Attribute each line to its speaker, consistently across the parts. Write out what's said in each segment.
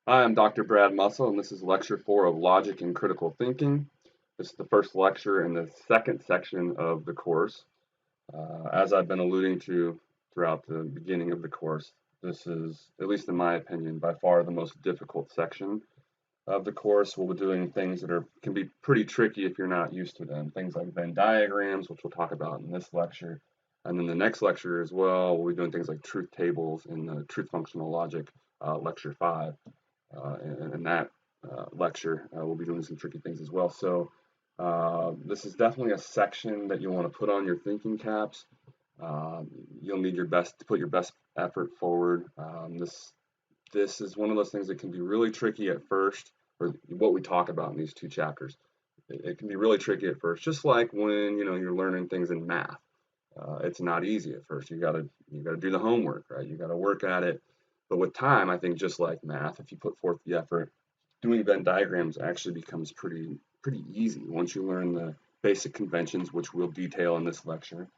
Speaker 1: Hi, I'm Dr. Brad Musil, and this is Lecture 4 of Logic and Critical Thinking. This is the first lecture in the second section of the course. As I've been alluding to throughout the beginning of the course, this is, at least in my opinion, by far the most difficult section of the course. We'll be doing things that can be pretty tricky if you're not used to them. Things like Venn diagrams, which we'll talk about in this lecture. And then the next lecture as well, we'll be doing things like truth tables in the truth functional logic, lecture 5. In that lecture, we'll be doing some tricky things as well. So this is definitely a section that you'll want to put on your thinking caps. You'll need your best to put your best effort forward. This is one of those things that can be really tricky at first, or what we talk about in these two chapters. It can be really tricky at first, just like when you're learning things in math. It's not easy at first. You gotta do the homework, right? You gotta work at it. But with time, I think just like math, if you put forth the effort, doing Venn diagrams actually becomes pretty easy once you learn the basic conventions, which we'll detail in this lecture.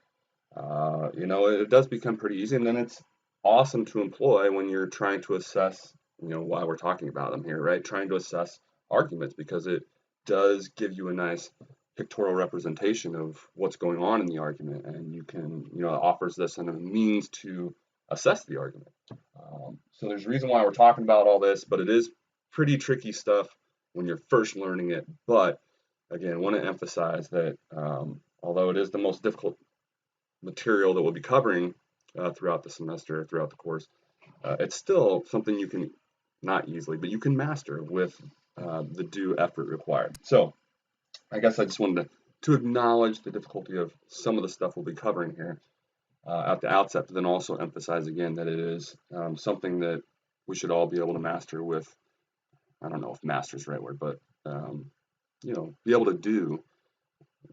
Speaker 1: It does become pretty easy, and then it's awesome to employ when you're trying to assess, why we're talking about them here, right? Trying to assess arguments because it does give you a nice pictorial representation of what's going on in the argument, and you can, it offers this and a means to assess the argument. So there's a reason why we're talking about all this, but it is pretty tricky stuff when you're first learning it. But again, I want to emphasize that although it is the most difficult material that we'll be covering throughout the semester, throughout the course, it's still something you can not easily, but you can master with the due effort required. So I guess I just wanted to acknowledge the difficulty of some of the stuff we'll be covering here at the outset, but then also emphasize again that it is something that we should all be able to master with, I don't know if master is the right word, but be able to do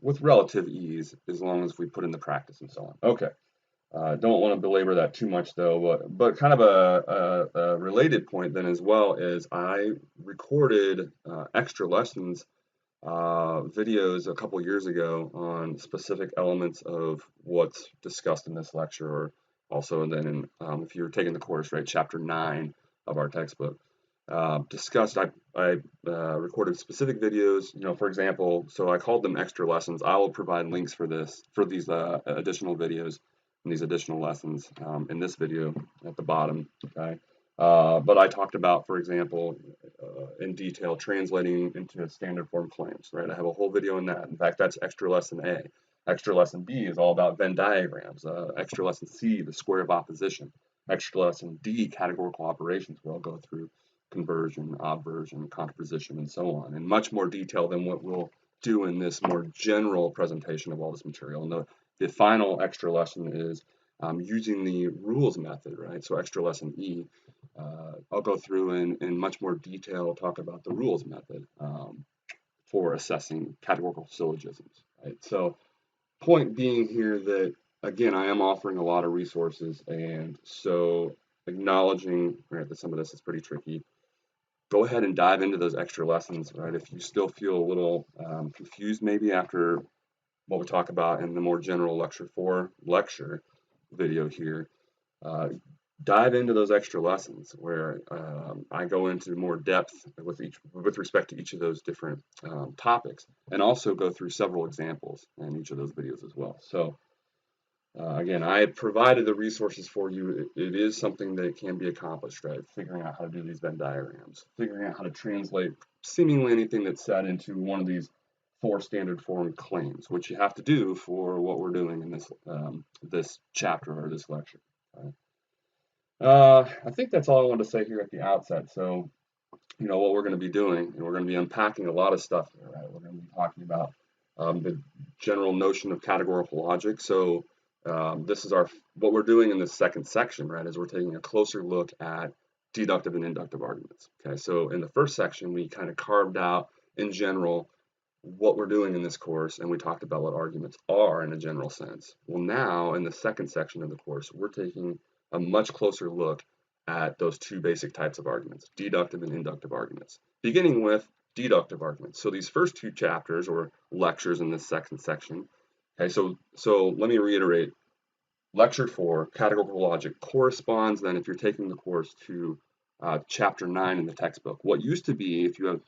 Speaker 1: with relative ease as long as we put in the practice and so on. Okay. Don't want to belabor that too much though, but kind of a related point then as well is I recorded extra lessons videos a couple years ago on specific elements of what's discussed in this lecture, or also then if you're taking the course, right, chapter 9 of our textbook. Discussed, I recorded specific videos, for example, so I called them extra lessons. I will provide links for these additional videos and these additional lessons in this video at the bottom, okay? But I talked about, for example, in detail, translating into standard form claims, right? I have a whole video on that. In fact, that's extra lesson A. Extra lesson B is all about Venn diagrams. Extra lesson C, the square of opposition. Extra lesson D, categorical operations, where I'll go through conversion, obversion, contraposition, and so on, in much more detail than what we'll do in this more general presentation of all this material. And the final extra lesson is using the rules method, right? So extra lesson E, I'll go through in much more detail, talk about the rules method for assessing categorical syllogisms, right? So point being here that, again, I am offering a lot of resources, and so acknowledging, right, that some of this is pretty tricky, go ahead and dive into those extra lessons, right? If you still feel a little confused maybe after what we talk about in the more general lecture 4 lecture video here, dive into those extra lessons where I go into more depth with respect to each of those different topics, and also go through several examples in each of those videos as well. So again, I provided the resources for you. It is something that can be accomplished, right? Figuring out how to do these Venn diagrams, figuring out how to translate seemingly anything that's said into one of these 4 standard form claims, which you have to do for what we're doing in this chapter or this lecture. Right? I think that's all I wanted to say here at the outset. So, what we're going to be doing, and we're going to be unpacking a lot of stuff here, right? We're going to be talking about the general notion of categorical logic. So, this is what we're doing in this second section, right? Is we're taking a closer look at deductive and inductive arguments. Okay, so in the first section, we kind of carved out in general what we're doing in this course, and we talked about what arguments are in a general sense. Well, now in the second section of the course, we're taking a much closer look at those 2 basic types of arguments, deductive and inductive arguments, beginning with deductive arguments. So these first 2 chapters or lectures in this second section, okay, so let me reiterate. Lecture 4, categorical logic, corresponds then, if you're taking the course, to chapter 9 in the textbook. What used to be, if you have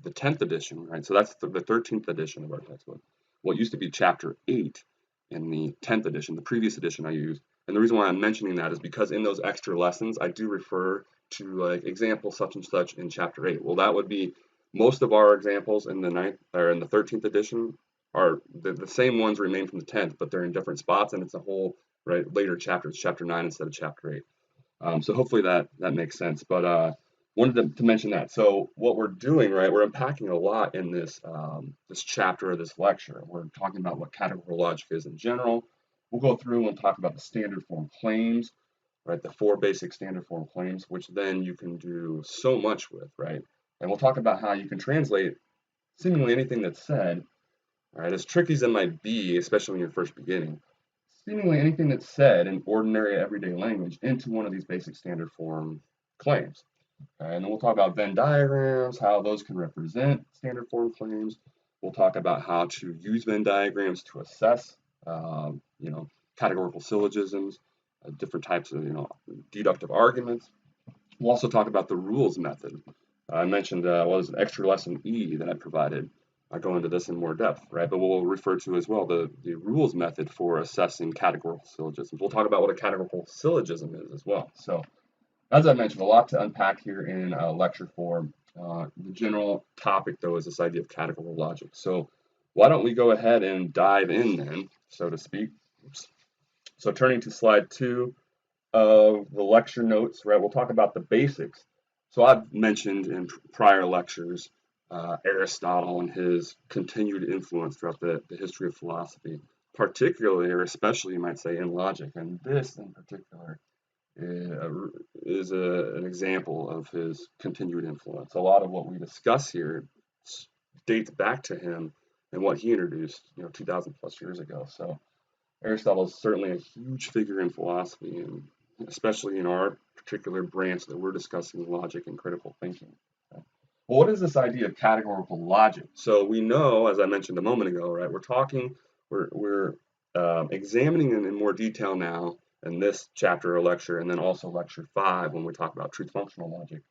Speaker 1: the 10th edition, right? So that's the 13th edition of our textbook. What used to be chapter 8 in the 10th edition, the previous edition I used. And the reason why I'm mentioning that is because in those extra lessons, I do refer to like example such and such in chapter 8. Well, that would be most of our examples in the 9th or in the 13th edition are the same ones remain from the 10th, but they're in different spots, and it's a whole later chapter. It's chapter 9 instead of chapter 8. So hopefully that makes sense. But wanted to mention that. So what we're doing, right? We're unpacking a lot in this this chapter of this lecture. We're talking about what categorical logic is in general. We'll go through and talk about the standard form claims, right? The 4 basic standard form claims, which then you can do so much with, right? And we'll talk about how you can translate seemingly anything that's said, right? As tricky as it might be, especially when you're first beginning, seemingly anything that's said in ordinary everyday language into one of these basic standard form claims. Okay, and then we'll talk about Venn diagrams, how those can represent standard form claims. We'll talk about how to use Venn diagrams to assess, categorical syllogisms, different types of, deductive arguments. We'll also talk about the rules method. I mentioned what was an extra lesson E that I provided. I go into this in more depth, right? But we'll refer to as well the rules method for assessing categorical syllogisms. We'll talk about what a categorical syllogism is as well. So, as I mentioned, a lot to unpack here in lecture 4. The general topic, though, is this idea of categorical logic. So, why don't we go ahead and dive in then, so to speak. Oops. So, turning to slide 2 of the lecture notes, right? We'll talk about the basics. So, I've mentioned in prior lectures Aristotle and his continued influence throughout the history of philosophy, particularly or especially, you might say, in logic. And this in particular is an example of his continued influence. A lot of what we discuss here dates back to him and what he introduced, 2,000 plus years ago. So Aristotle is certainly a huge figure in philosophy, and especially in our particular branch that we're discussing, logic and critical thinking. Well, what is this idea of categorical logic? So we know, as I mentioned a moment ago, right? We're examining in more detail now in this chapter or lecture, and then also lecture 5 when we talk about truth functional logic,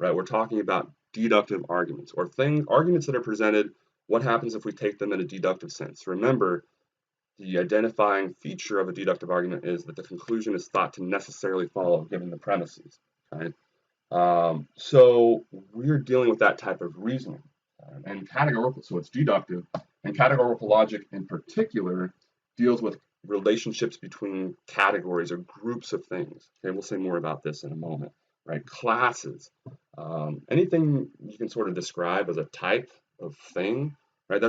Speaker 1: right? We're talking about deductive arguments or arguments that are presented. What happens if we take them in a deductive sense? Remember, the identifying feature of a deductive argument is that the conclusion is thought to necessarily follow given the premises, right? So we're dealing with that type of reasoning, and categorical, so it's deductive, and categorical logic in particular deals with relationships between categories or groups of things. Okay, we'll say more about this in a moment, right? Classes, anything you can sort of describe as a type of thing, right?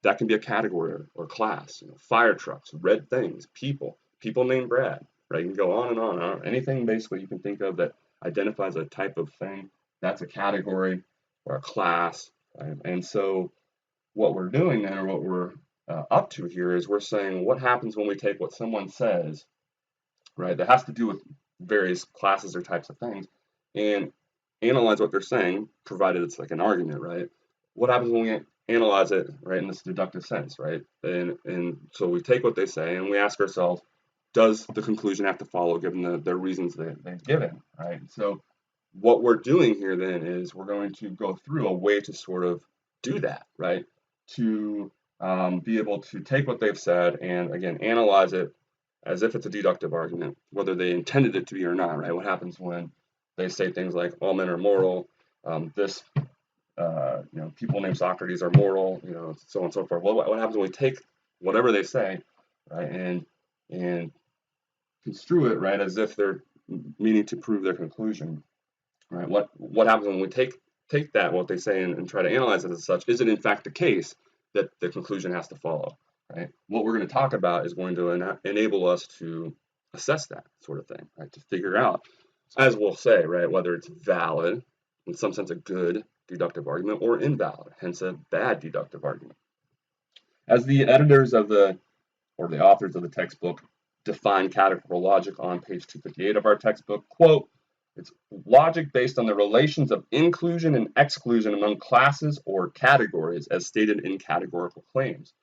Speaker 1: That can be a category or class. Fire trucks, red things, people named Brad, right? You can go on and on and on. Anything basically you can think of that identifies a type of thing, that's a category or a class. Right? And so what we're doing then, or what we're up to here, is we're saying what happens when we take what someone says, right, that has to do with various classes or types of things, and analyze what they're saying, provided it's like an argument, right? What happens when we analyze it, right, in this deductive sense, right? And so we take what they say and we ask ourselves, does the conclusion have to follow given the reasons that they've given, right? So what we're doing here then is we're going to go through a way to sort of do that, right? To be able to take what they've said and, again, analyze it as if it's a deductive argument, whether they intended it to be or not, right? What happens when they say things like all men are mortal, people named Socrates are mortal, so on and so forth. Well, what happens when we take whatever they say, right, and construe it, right, as if they're meaning to prove their conclusion, right? What happens when we take that, what they say, and try to analyze it as such? Is it in fact the case that the conclusion has to follow, right? What we're going to talk about is going to enable us to assess that sort of thing, right? To figure out, as we'll say, right, whether it's valid, in some sense a good deductive argument, or invalid, hence a bad deductive argument. As the editors or the authors of the textbook define categorical logic on page 258 of our textbook, quote, it's logic based on the relations of inclusion and exclusion among classes or categories as stated in categorical claims.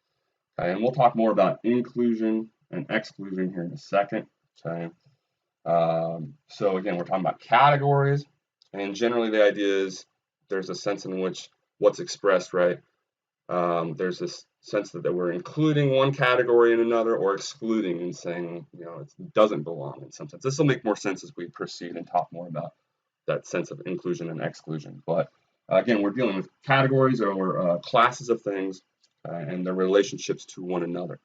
Speaker 1: Okay, and we'll talk more about inclusion and exclusion here in a second. Okay, so again, we're talking about categories, And generally the idea is there's a sense in which what's expressed, right? There's this sense that we're including one category in another or excluding and saying, you know, it doesn't belong in some sense. This will make more sense as we proceed and talk more about that sense of inclusion and exclusion. But again, we're dealing with categories or classes of things and their relationships to one another.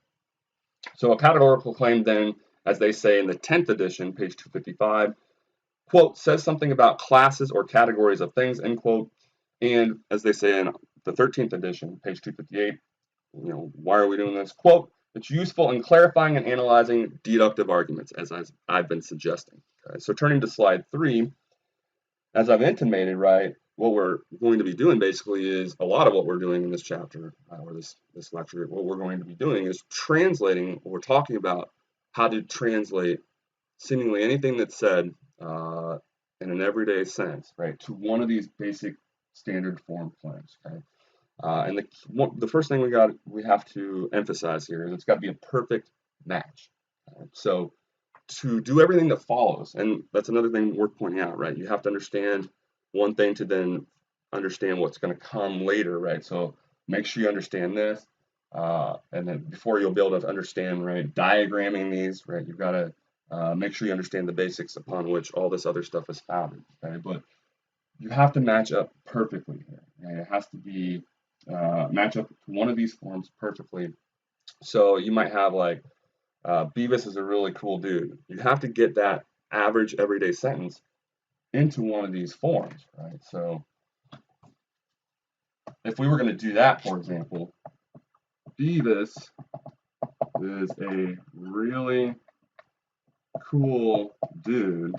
Speaker 1: So a categorical claim then, as they say in the 10th edition, page 255, quote, says something about classes or categories of things, end quote. And as they say in the 13th edition, page 258, you know, why are we doing this? Quote, it's useful in clarifying and analyzing deductive arguments, as I've been suggesting. Okay, so turning to slide 3, as I've intimated, right, what we're going to be doing basically is a lot of what we're doing in this chapter or this lecture. What we're going to be doing is translating. We're talking about how to translate seemingly anything that's said in an everyday sense, right, to one of these basic standard form claims. Okay, and the first thing we have to emphasize here is it's got to be a perfect match. Right? So to do everything that follows, and that's another thing worth pointing out, right? You have to understand one thing to then understand what's going to come later, right? So make sure you understand this, and then before you'll be able to understand, right, diagramming these, right? You've got to make sure you understand the basics upon which all this other stuff is founded, okay? But you have to match up perfectly here, right? It has to be match up to one of these forms perfectly. So you might have like, Beavis is a really cool dude. You have to get that average everyday sentence into one of these forms, right? So if we were going to do that, for example, Beavis is a really cool dude.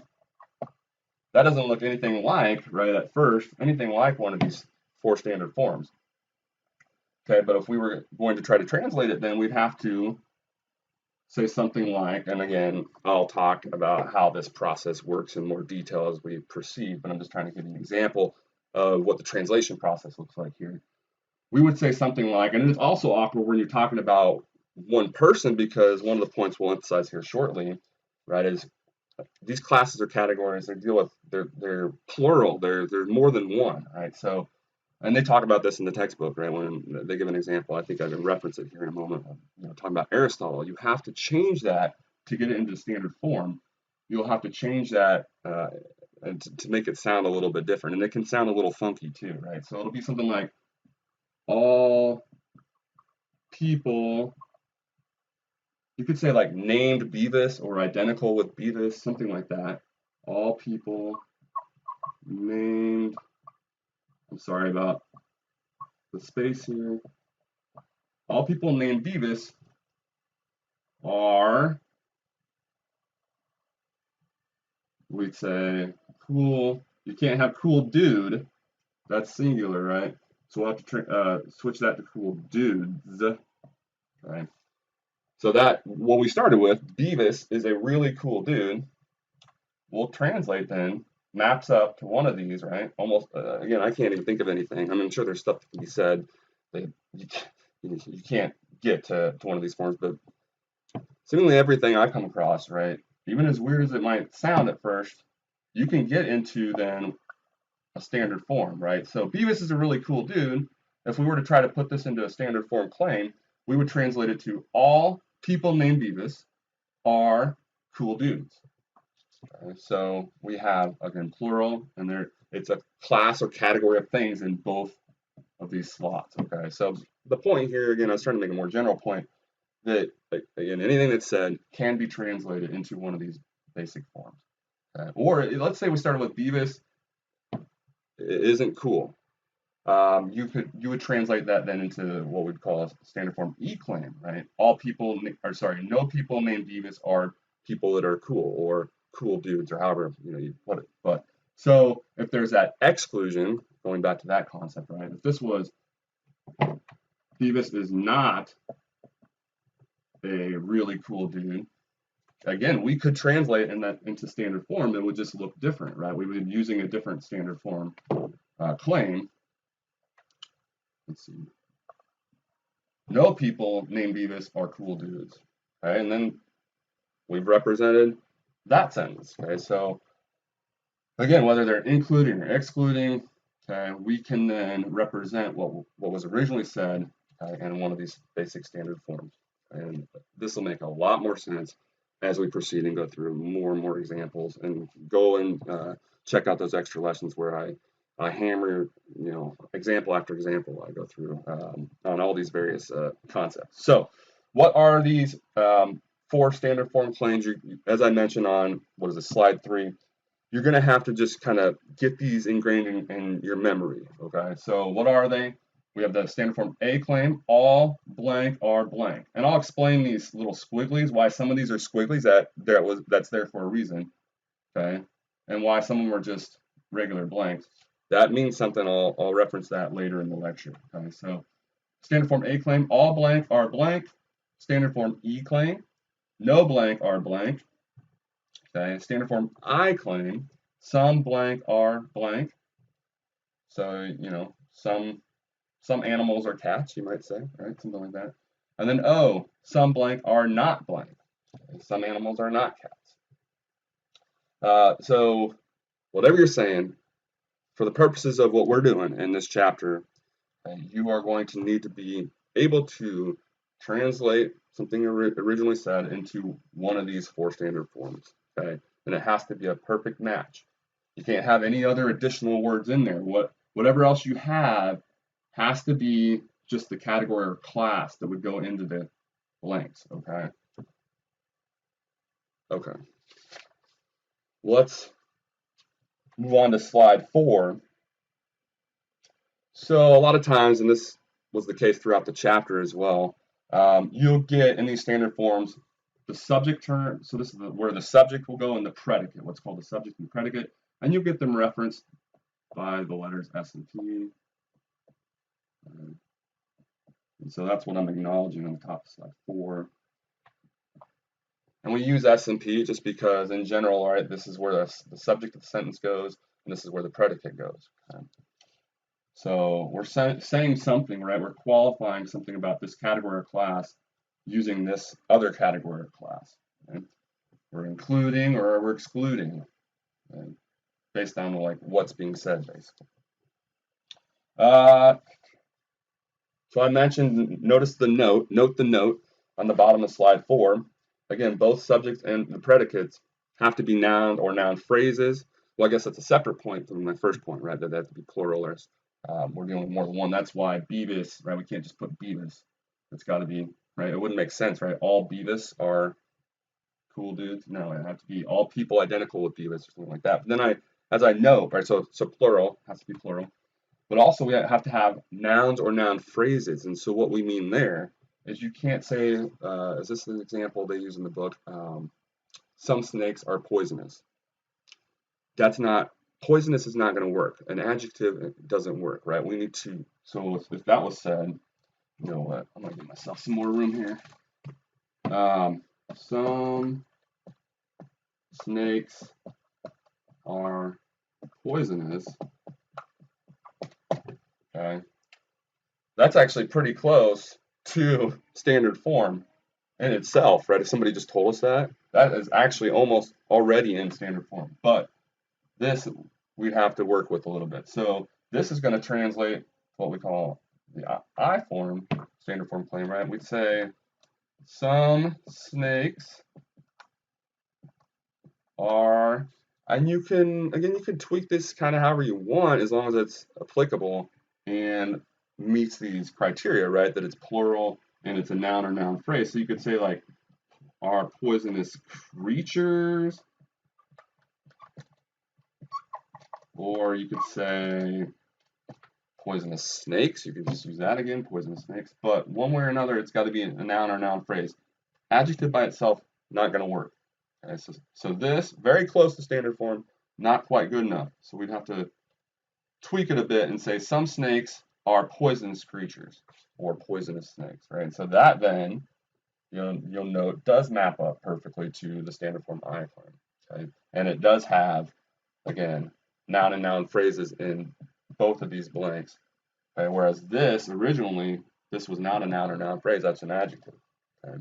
Speaker 1: That doesn't look anything like, right, at first, anything like one of these 4 standard forms. Okay, but if we were going to try to translate it, then we'd have to say something like, and again, I'll talk about how this process works in more detail as we proceed, but I'm just trying to give you an example of what the translation process looks like here. We would say something like, and it's also awkward when you're talking about one person, because one of the points we'll emphasize here shortly, right, is these classes or categories, they deal with, they're plural, there's more than one, right? So, and they talk about this in the textbook, right? When they give an example, I think I can reference it here in a moment. You know, talking about Aristotle, you have to change that to get it into standard form. You'll have to change that and to make it sound a little bit different, and it can sound a little funky too, right? So it'll be something like all people. You could say like named Beavis or identical with Beavis, something like that. All people named. I'm sorry about the space here. All people named Beavis are, we'd say, cool. You can't have cool dude. That's singular, right? So we'll have to switch that to cool dudes, right? So that, what we started with, Beavis is a really cool dude. We'll translate then, maps up to one of these, right? Almost, again, I can't even think of anything. I mean, I'm sure there's stuff that can be said that you can't get to one of these forms, but seemingly everything I come across, right, even as weird as it might sound at first, you can get into then a standard form, right? So Beavis is a really cool dude. If we were to try to put this into a standard form claim, we would translate it to all people named Beavis are cool dudes. Okay, so we have, again, plural, and it's a class or category of things in both of these slots. Okay, so the point here, again, I was trying to make a more general point that, again, anything that's said can be translated into one of these basic forms. Okay? Or let's say we started with Beavis isn't cool. You would translate that then into what we'd call a standard form E claim, right? All people, or sorry, no people named Beavis are people that are cool or cool dudes, or however you put it. But so if there's that exclusion, going back to that concept, right? If this was Beavis is not a really cool dude, again, we could translate into standard form. It would just look different, right? We would be using a different standard form claim. Let's see. No people named Beavis are cool dudes. Okay, and then we've represented that sentence. Okay, so Again, whether they're including or excluding, okay, we can then represent what was originally said in one of these basic standard forms. And this will make a lot more sense as we proceed and go through more and more examples, and go and check out those extra lessons where I hammer, example after example. I go through on all these various concepts. So, what are these 4 standard form claims? As I mentioned on slide 3, you're going to have to just kind of get these ingrained in your memory. Okay, so what are they? We have the standard form A claim, all blank are blank, and I'll explain these little squigglies, why some of these are squigglies that's there for a reason. Okay, and why some of them are just regular blanks. That means something. I'll reference that later in the lecture. Okay, so standard form A claim, all blank are blank. Standard form E claim, no blank are blank. Okay, standard form I claim, some blank are blank. So, some animals are cats, you might say, right? Something like that. And then O, some blank are not blank. Okay, some animals are not cats. So, whatever you're saying, for the purposes of what we're doing in this chapter, you are going to need to be able to translate something originally said into one of these 4 standard forms. Okay, and it has to be a perfect match. You can't have any other additional words in there. Whatever else you have has to be just the category or class that would go into the blanks. Okay. Okay. Let's move on to slide 4. So a lot of times, and this was the case throughout the chapter as well, you'll get in these standard forms the subject term. So this is where the subject will go in the predicate, what's called the subject and predicate, and you'll get them referenced by the letters S and P. And so that's what I'm acknowledging on the top of slide 4. And we use S and P just because, in general, all right, this is where the subject of the sentence goes, and this is where the predicate goes. Okay. So we're saying something, right? We're qualifying something about this category or class using this other category or class. Okay? We're including or we're excluding, okay? Based on what's being said, basically. So I mentioned, note the note on the bottom of slide 4. Again, both subjects and the predicates have to be noun or noun phrases. Well, I guess that's a separate point from my first point, right? That they have to be plural, or we're dealing with more than one. That's why Beavis, right? We can't just put Beavis. It's got to be, right? It wouldn't make sense, right? All Beavis are cool dudes. No, it have to be all people identical with Beavis or something like that. But then as I note, right? So plural has to be plural. But also we have to have nouns or noun phrases. And so what we mean there is you can't say, is this an example they use in the book? Some snakes are poisonous. Poisonous is not going to work. An adjective doesn't work, right? We need to, so if that was said, you know what? I'm going to give myself some more room here. Some snakes are poisonous. Okay, that's actually pretty close to standard form in itself, right? If somebody just told us that is actually almost already in standard form. But this we have to work with a little bit. So this is going to translate what we call the I form, standard form claim, right? We'd say some snakes are, and you can tweak this kind of however you want as long as it's applicable and meets these criteria, right? That it's plural and it's a noun or noun phrase. So you could say are poisonous creatures, or you could say poisonous snakes. You could just use that again, poisonous snakes. But one way or another, it's got to be a noun or noun phrase. Adjective by itself, not going to work. Okay, so this, very close to standard form, not quite good enough. So we'd have to tweak it a bit and say some snakes are poisonous creatures or poisonous snakes, right? So that then, you'll note, does map up perfectly to the standard form I claim, okay? And it does have, again, noun and noun phrases in both of these blanks, okay? Whereas this, originally, this was not a noun or noun phrase, that's an adjective, okay?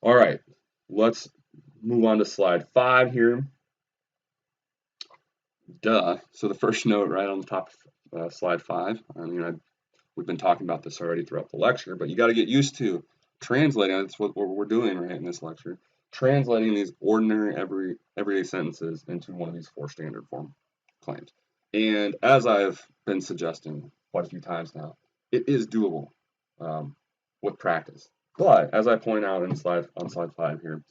Speaker 1: All right, let's move on to slide 5 here. Duh. So the first note right on the top of slide 5, we've been talking about this already throughout the lecture, but you got to get used to translating. That's what we're doing right in this lecture. Translating these ordinary everyday sentences into one of these 4 standard form claims. And as I've been suggesting quite a few times now, it is doable with practice. But as I point out on slide 5 here,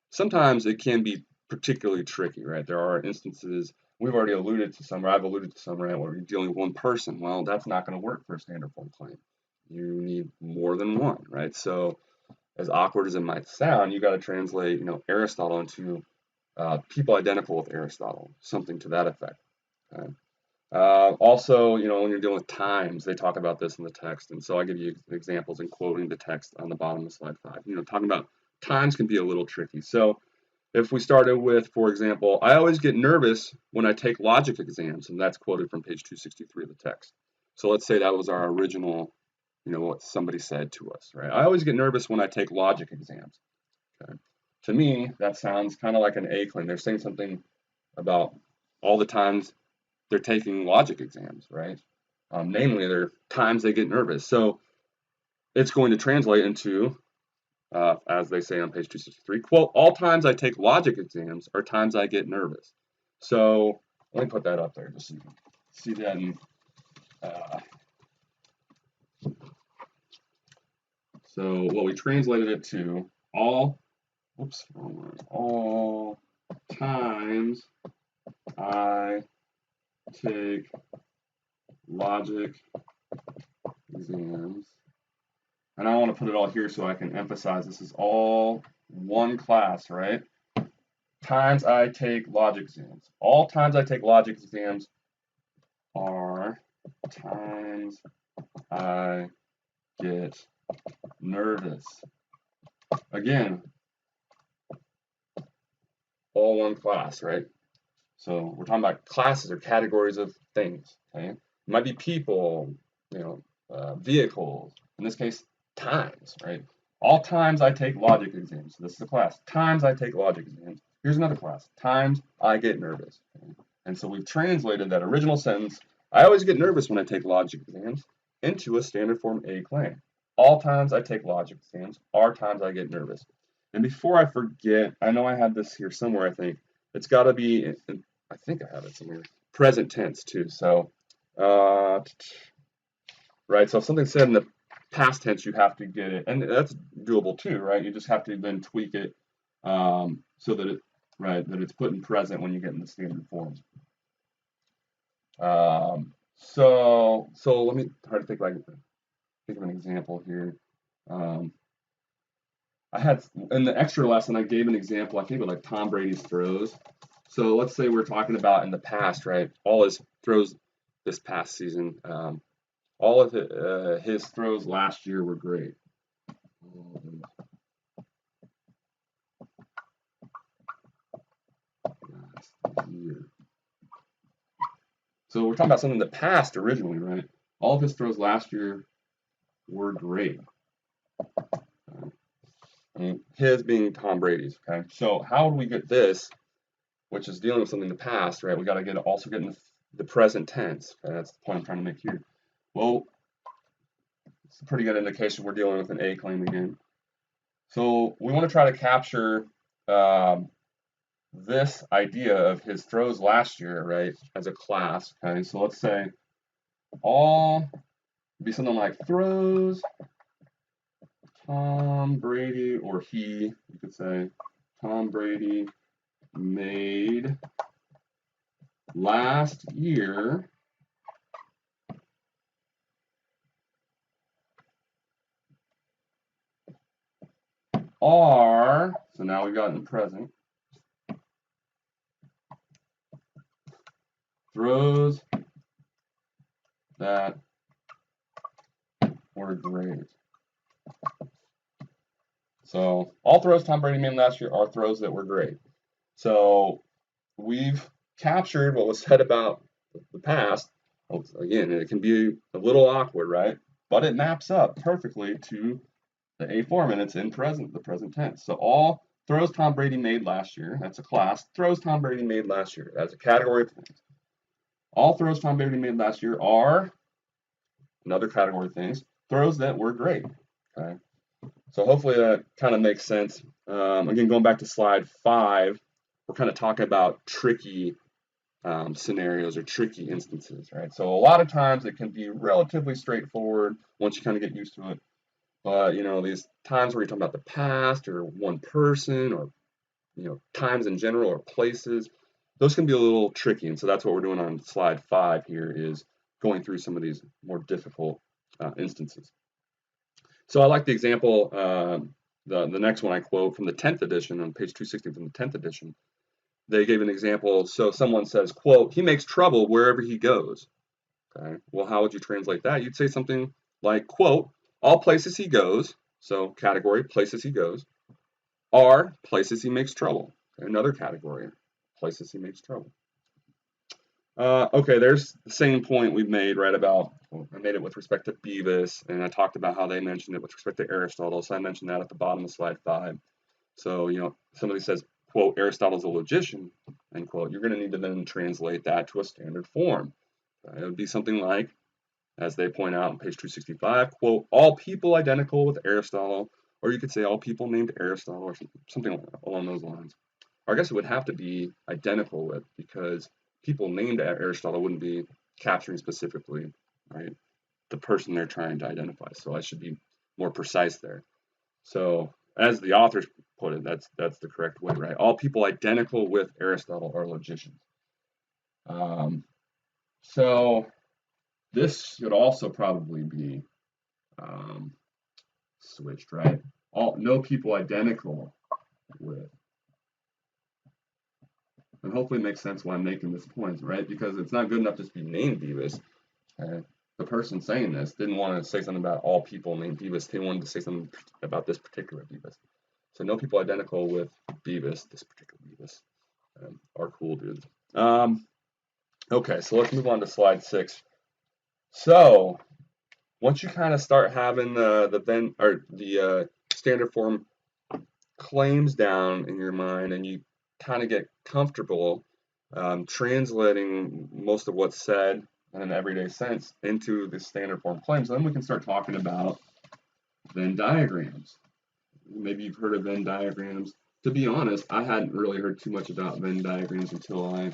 Speaker 1: sometimes it can be particularly tricky, right? There are instances we've already alluded to some, or I've alluded to some, right, where you're dealing with one person. Well, that's not going to work for a standard form claim. You need more than one, right? So as awkward as it might sound, you got to translate, Aristotle into people identical with Aristotle, something to that effect. Okay? Also, when you're dealing with times, they talk about this in the text, and so I give you examples in quoting the text on the bottom of slide 5. Talking about times can be a little tricky. So if we started with, for example, I always get nervous when I take logic exams, and that's quoted from page 263 of the text. So let's say that was our original, what somebody said to us, right? I always get nervous when I take logic exams. Okay. To me, that sounds kind of like an A claim. They're saying something about all the times they're taking logic exams, right? Namely, there are times they get nervous. So it's going to translate into, as they say on page 263, quote, all times I take logic exams are times I get nervous. So let me put that up there just so you can see that. So what we translated it to, all times I take logic exams. And I want to put it all here so I can emphasize this is all one class, right? Times I take logic exams. All times I take logic exams are times I get nervous. Again, all one class, right? So we're talking about classes or categories of things, okay? It might be people, vehicles. In this case, times, right? All times I take logic exams. So this is a class. Times I take logic exams. Here's another class. Times I get nervous. Okay? And so we've translated that original sentence, I always get nervous when I take logic exams, into a standard form A claim. All times I take logic exams are times I get nervous. And before I forget, I know I had this here somewhere, I think. It's got to be, I think I have it somewhere, present tense too. So, right, so if something's said in the past tense, you have to get it, and that's doable too, right? You just have to then tweak it so that that it's put in present when you get in the standard form. So let me try to think of an example here. I had in the extra lesson, I gave an example, I think of like Tom Brady's throws. So let's say we're talking about in the past, right? All his throws this past season, all of his throws last year were great. So we're talking about something in the past originally, right? All of his throws last year were great. His being Tom Brady's, okay? So how do we get this, which is dealing with something in the past, right? We got to also get in the present tense. Okay? That's the point I'm trying to make here. Well, it's a pretty good indication we're dealing with an A claim again. So we want to try to capture this idea of his throws last year, right, as a class. Okay, so let's say all be something like throws Tom Brady, or you could say Tom Brady made last year are, so now we've got in the present, throws that were great. So all throws Tom Brady made last year are throws that were great. So we've captured what was said about the past. Again, it can be a little awkward, right? But it maps up perfectly to the A form, and it's in the present tense. So all throws Tom Brady made last year, that's a class. Throws Tom Brady made last year, that's a category of things. All throws found Bailey made last year are, another category of things, throws that were great. Okay, so hopefully that kind of makes sense. Again, going back to slide 5, we're kind of talking about tricky scenarios or tricky instances, right? So a lot of times it can be relatively straightforward once you kind of get used to it. But you know, these times where you're talking about the past or one person or times in general or places, those can be a little tricky. And so that's what we're doing on slide 5 here, is going through some of these more difficult instances. So I like the example, the next one I quote from the 10th edition on page 260 from the 10th edition. They gave an example. So someone says, quote, "He makes trouble wherever he goes." Okay. Well, how would you translate that? You'd say something like, quote, "All places he goes," so category, places he goes, "are places he makes trouble." Okay, another category, places he makes trouble. Okay, there's the same point we've made, right, about, well, I made it with respect to Bevis, and I talked about how they mentioned it with respect to Aristotle, so I mentioned that at the bottom of slide 5. So, somebody says, quote, "Aristotle's a logician," end quote, you're going to need to then translate that to a standard form. It would be something like, as they point out on page 265, quote, "All people identical with Aristotle," or you could say all people named Aristotle, or something along those lines. Or I guess it would have to be identical with, because people named Aristotle wouldn't be capturing specifically, right, the person they're trying to identify. So I should be more precise there. So as the authors put it, that's the correct way, right? All people identical with Aristotle are logicians. So this should also probably be switched, right? No people identical with. And hopefully it makes sense why I'm making this point, right? Because it's not good enough just to be named Beavis. Okay? The person saying this didn't want to say something about all people named Beavis. They wanted to say something about this particular Beavis. So no people identical with Beavis, this particular Beavis, are cool dudes. Okay, so let's move on to slide 6. So once you kind of start having the standard form claims down in your mind, and you kind of get comfortable translating most of what's said in an everyday sense into the standard form claims, then we can start talking about Venn diagrams. Maybe you've heard of Venn diagrams. To be honest, I hadn't really heard too much about Venn diagrams until I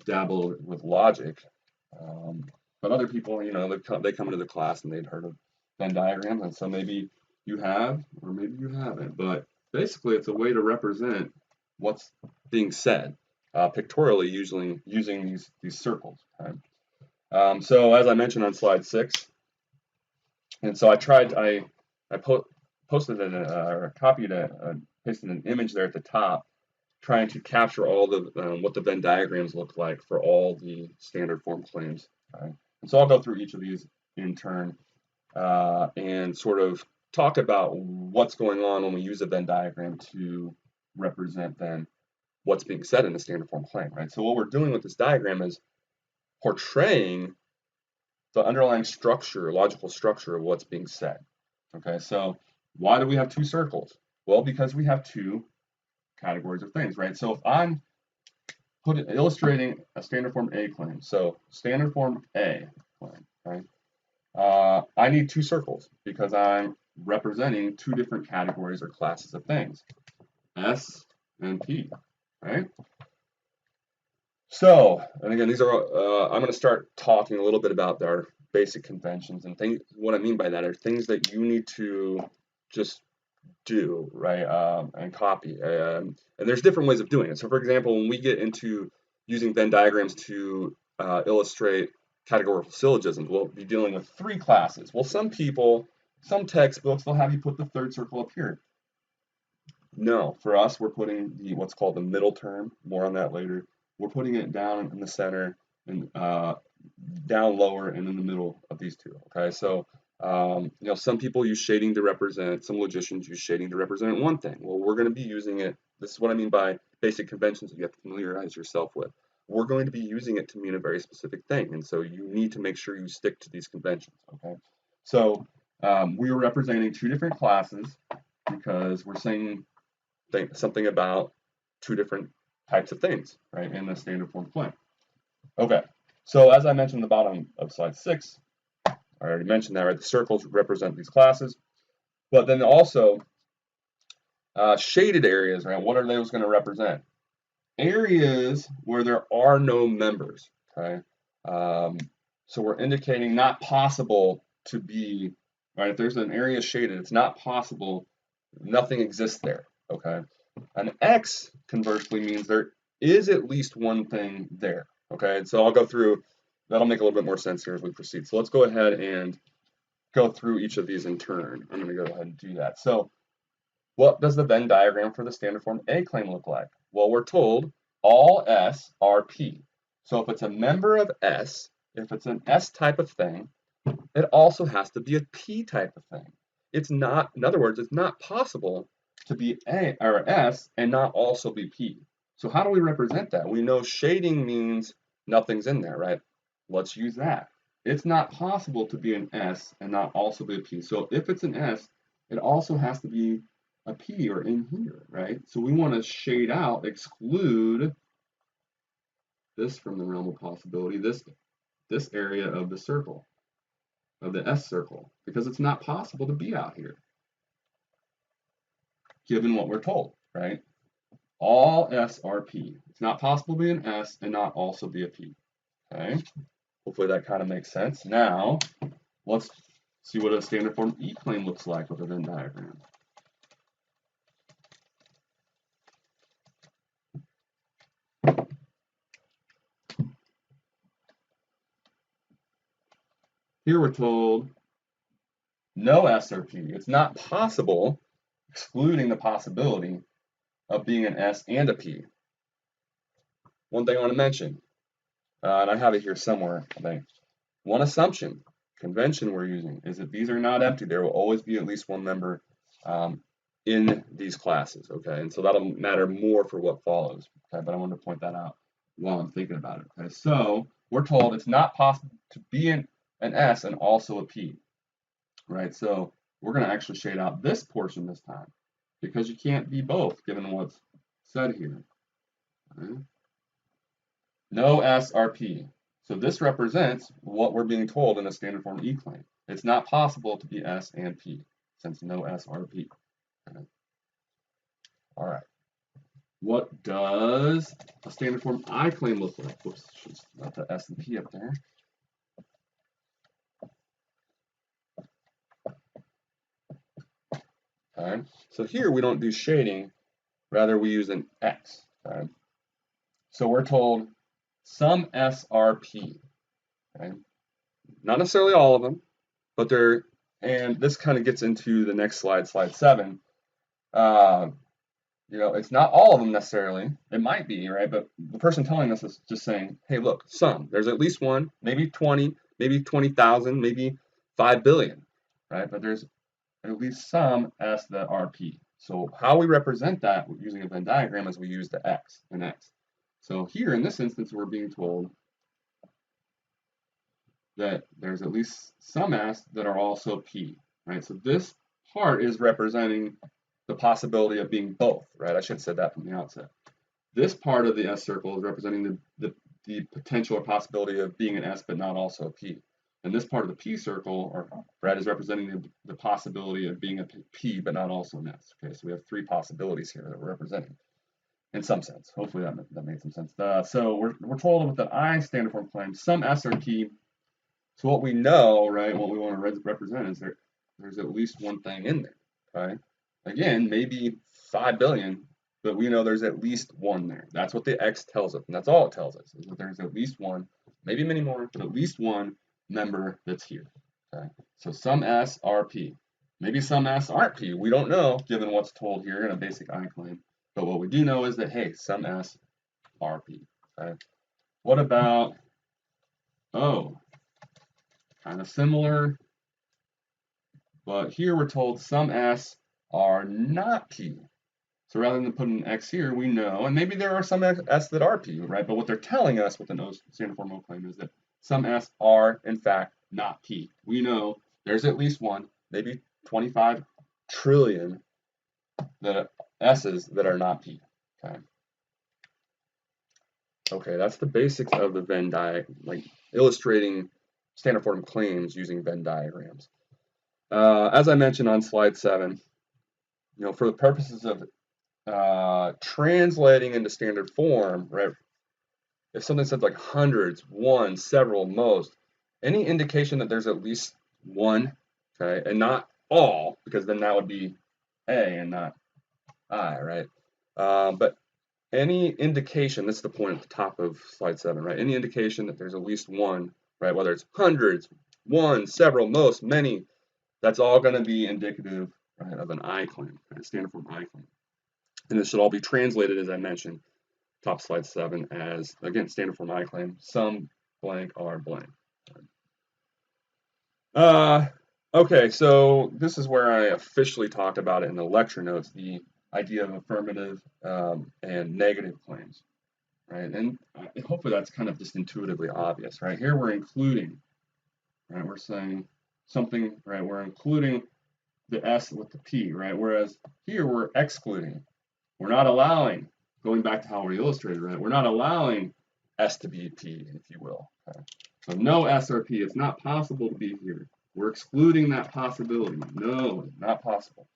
Speaker 1: dabbled with logic. But other people, they come into the class and they'd heard of Venn diagrams, and so maybe you have, or maybe you haven't. But basically, it's a way to represent what's being said pictorially, usually using these circles. Okay? So as I mentioned on slide 6, and so I posted it or copied it, pasted an image there at the top, trying to capture all the what the Venn diagrams look like for all the standard form claims. Okay? And so I'll go through each of these in turn and sort of talk about what's going on when we use a Venn diagram to represent then what's being said in the standard form claim, right? So what we're doing with this diagram is portraying the underlying structure, logical structure of what's being said. Okay, so why do we have 2 circles? Well, because we have 2 categories of things, right? So if I'm illustrating a standard form A claim, so standard form A claim, right? I need 2 circles because I'm representing 2 different categories or classes of things, S and P, right? So, and again, these are, I'm going to start talking a little bit about our basic conventions and things. What I mean by that are things that you need to just do, right, and copy. And there's different ways of doing it. So, for example, when we get into using Venn diagrams to illustrate categorical syllogisms, we'll be dealing with 3 classes. Well, some people, some textbooks, they'll have you put the 3rd circle up here. No, for us, we're putting what's called the middle term. More on that later. We're putting it down in the center and down lower and in the middle of these 2. Okay, so some people use shading to represent. Some logicians use shading to represent one thing. Well, we're going to be using it. This is what I mean by basic conventions that you have to familiarize yourself with. We're going to be using it to mean a very specific thing, and so you need to make sure you stick to these conventions. Okay, so we are representing 2 different classes because we're saying something about 2 different types of things, right, in the standard form claim. Okay, So as I mentioned at the bottom of slide 6, I already mentioned that, right? The circles represent these classes, but then also shaded areas, right? What are those going to represent? Areas where there are no members, okay? So we're indicating not possible to be, right? If there's an area shaded, it's not possible, nothing exists there, okay? An X, conversely, means there is at least one thing there, okay? And so I'll go through, that'll make a little bit more sense here as we proceed. So let's go ahead and go through each of these in turn. I'm going to go ahead and do that. So what does the Venn diagram for the standard form A claim look like? Well, we're told all S are P. So if it's a member of S, if it's an S type of thing, it also has to be a P type of thing. It's not, in other words, it's not possible to be A or S and not also be P. So how do we represent that? We know shading means nothing's in there, right? Let's use that. It's not possible to be an S and not also be a P. So if it's an S, it also has to be a P or in here, right? So we want to shade out, exclude this from the realm of possibility, this area of the circle, of the S circle, because it's not possible to be out here, given what we're told, right? All S are P. It's not possible to be an S and not also be a P, okay? Hopefully that kind of makes sense. Now, let's see what a standard form E claim looks like with a Venn diagram. Here we're told no S or P. It's not possible, excluding the possibility of being an S and a P. One thing I want to mention, and I have it here somewhere, I think. One assumption, convention we're using, is that these are not empty. There will always be at least one member in these classes, okay? And so that'll matter more for what follows, okay? But I wanted to point that out while I'm thinking about it, okay? So we're told it's not possible to be an S and also a P, right? So we're going to actually shade out this portion this time because you can't be both given what's said here. Okay? No S or P. So this represents what we're being told in a standard form E claim. It's not possible to be S and P since no S or P. Okay. All right. What does a standard form I claim look like? Whoops, just got the S and P up there. Okay. So here we don't do shading, rather we use an X. Okay. So we're told some S are P. Okay. Not necessarily all of them, but they're, and this kind of gets into the next slide, slide 7. You know, it's not all of them necessarily. It might be, right? But the person telling us is just saying, hey, look, some. There's at least one, maybe 20, maybe 20,000, maybe 5 billion, right? But there's at least some S that are P. So how we represent that using a Venn diagram is we use the X and X. So here in this instance, we're being told that there's at least some S that are also P, right? So this part is representing the possibility of being both, right? I should have said that from the outset. This part of the S circle is representing the potential or possibility of being an S but not also a P. And this part of the P circle, or red, is representing the possibility of being a P but not also an S. Okay, so we have 3 possibilities here that we're representing in some sense. Hopefully that made some sense. So we're told with an I standard form claim, some S are P. So what we know, right, what we want to represent is there's at least one thing in there, right? Again, maybe 5 billion, but we know there's at least one there. That's what the X tells us, and that's all it tells us, is that there's at least one, maybe many more, but at least one member that's here, okay? So some S are P. Maybe some S aren't P. We don't know, given what's told here in a basic I claim. But what we do know is that, hey, some S are P, okay? What about O? Kind of similar, but here we're told some S are not P. So rather than putting an X here, we know, and maybe there are some S that are P, right? But what they're telling us with the no standard form O claim is that some S are, in fact, not P. We know there's at least one, maybe 25 trillion S's that are not P, okay? Okay, that's the basics of the Venn diagram, like illustrating standard form claims using Venn diagrams. As I mentioned on slide 7, for the purposes of translating into standard form, right? If something says like hundreds, one, several, most, any indication that there's at least one, okay, and not all, because then that would be A and not I, right? But any indication, that's the point at the top of slide 7, right? Any indication that there's at least one, right? Whether it's hundreds, one, several, most, many, that's all going to be indicative, right, of an I claim, right? Standard form I claim. And this should all be translated, as I mentioned, top slide 7, as, again, standard form I claim, some blank are blank. Okay, so this is where I officially talked about it in the lecture notes, the idea of affirmative and negative claims, right? And hopefully that's kind of just intuitively obvious, right? Here we're including, right? We're saying something, right? We're including the S with the P, right? Whereas here we're excluding. We're not allowing, going back to how we illustrated, right? We're not allowing S to be P, if you will. Okay? So no S or P. It's not possible to be here. We're excluding that possibility. No, not possible.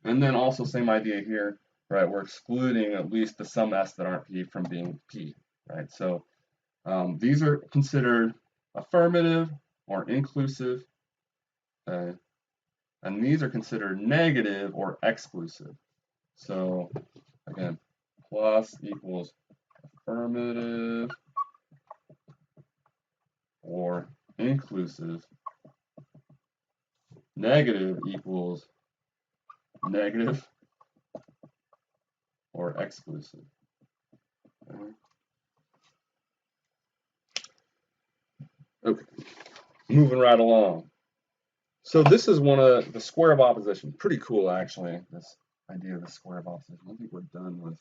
Speaker 1: And then also same idea here, right? We're excluding at least the some S that aren't P from being P, right? So these are considered affirmative or inclusive, and these are considered negative or exclusive. So again, plus equals affirmative or inclusive. Negative equals negative or exclusive. Okay, moving right along. So this is one of the square of opposition. Pretty cool, actually, this idea of the square of opposition. I think we're done with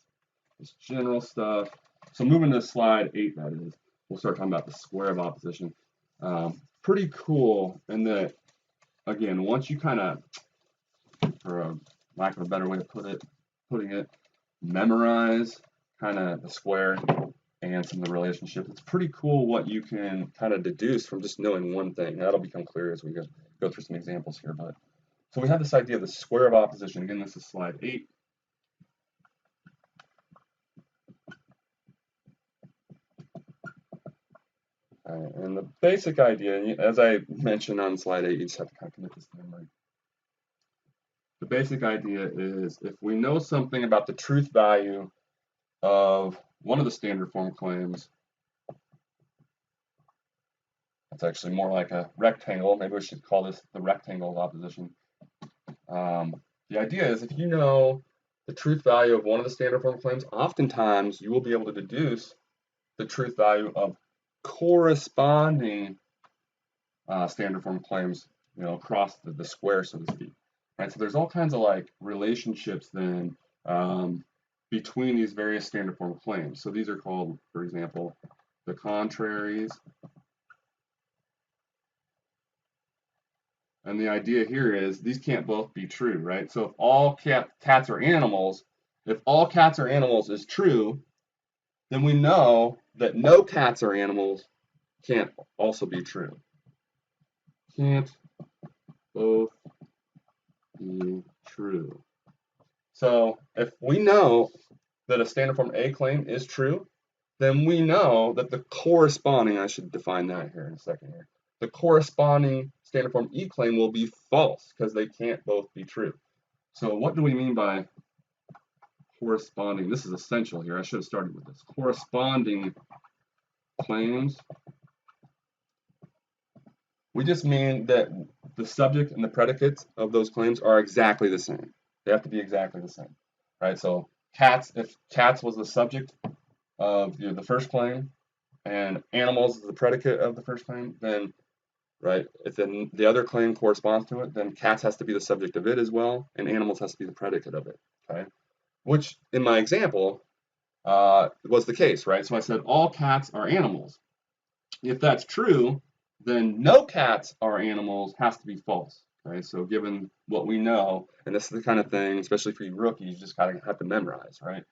Speaker 1: this general stuff. So moving to slide 8, that is, we'll start talking about the square of opposition. Pretty cool in that, again, once you kind of, for a lack of a better way of putting it, memorize kind of the square and some of the relationships, it's pretty cool what you can kind of deduce from just knowing one thing. That'll become clear as we go through some examples here. But so we have this idea of the square of opposition. Again, this is slide 8. And the basic idea, as I mentioned on slide 8, you just have to kind of commit this to memory. The basic idea is if we know something about the truth value of one of the standard form claims, that's actually more like a rectangle. Maybe we should call this the rectangle of opposition. The idea is if you know the truth value of one of the standard form claims, oftentimes you will be able to deduce the truth value of corresponding standard form claims, across the square, so to speak. Right, so there's all kinds of like relationships then between these various standard form claims. So these are called, for example, the contraries. And the idea here is these can't both be true, right? So if all cats are animals, if all cats are animals is true, then we know that no cats are animals can't also be true. Can't both be true. So if we know that a standard form A claim is true, then we know that the corresponding, I should define that here in a second here, the corresponding standard form E claim will be false because they can't both be true. So what do we mean by corresponding? This is essential here. I should have started with this. Corresponding claims. We just mean that the subject and the predicates of those claims are exactly the same. They have to be exactly the same, right? So cats, if cats was the subject of the first claim and animals is the predicate of the first claim, then, right, if then the other claim corresponds to it, then cats has to be the subject of it as well, and animals has to be the predicate of it, okay? Which, in my example, was the case, right? So I said all cats are animals. If that's true, then no cats are animals has to be false. Okay, so given what we know, and this is the kind of thing, especially for you rookies, you just gotta have to memorize, right?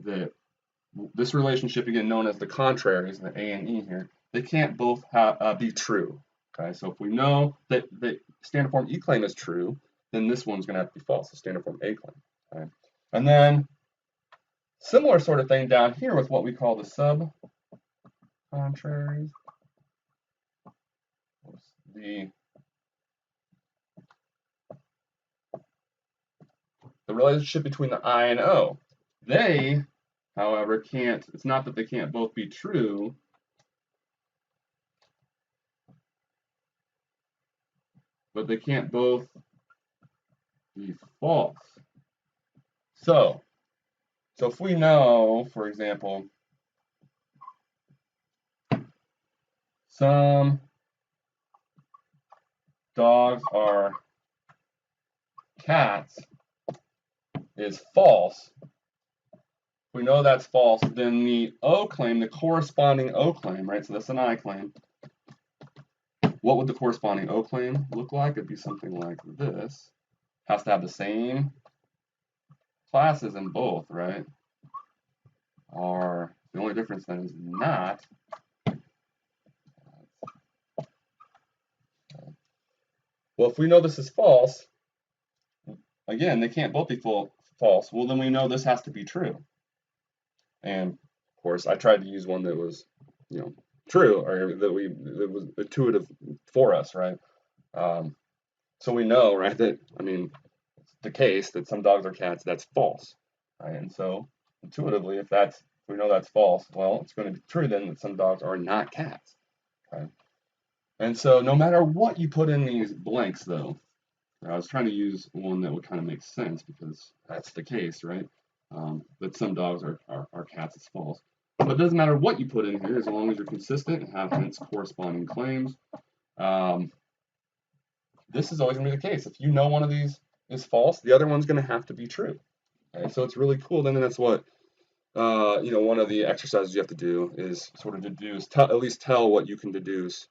Speaker 1: That this relationship, again known as the contraries, the A and E here, they can't both be true. Okay, so if we know that the standard form E claim is true, then this one's going to have to be false, the standard form A claim. Okay? And then similar sort of thing down here with what we call the subcontraries. The relationship between the I and O. They, however, can't, it's not that they can't both be true, but they can't both be false. So if we know, for example, some dogs are cats is false, if we know that's false, then the O claim, the corresponding O claim, right? So that's an I claim. What would the corresponding O claim look like? It'd be something like this. Has to have the same classes in both, right? Or the only difference then is not. Well, if we know this is false, again, they can't both be false. Well, then we know this has to be true. And of course, I tried to use one that was, true, or that was intuitive for us, right? So we know, right, that it's the case that some dogs are cats, that's false, right? And so intuitively, if we know that's false, well, it's going to be true then that some dogs are not cats, okay? And so no matter what you put in these blanks, though, I was trying to use one that would kind of make sense because that's the case, right? That some dogs are cats, it's false. But it doesn't matter what you put in here as long as you're consistent and have hence corresponding claims. This is always going to be the case. If you know one of these is false, the other one's going to have to be true. Okay? So it's really cool. Then that's what one of the exercises you have to do is sort of deduce, at least tell what you can deduce,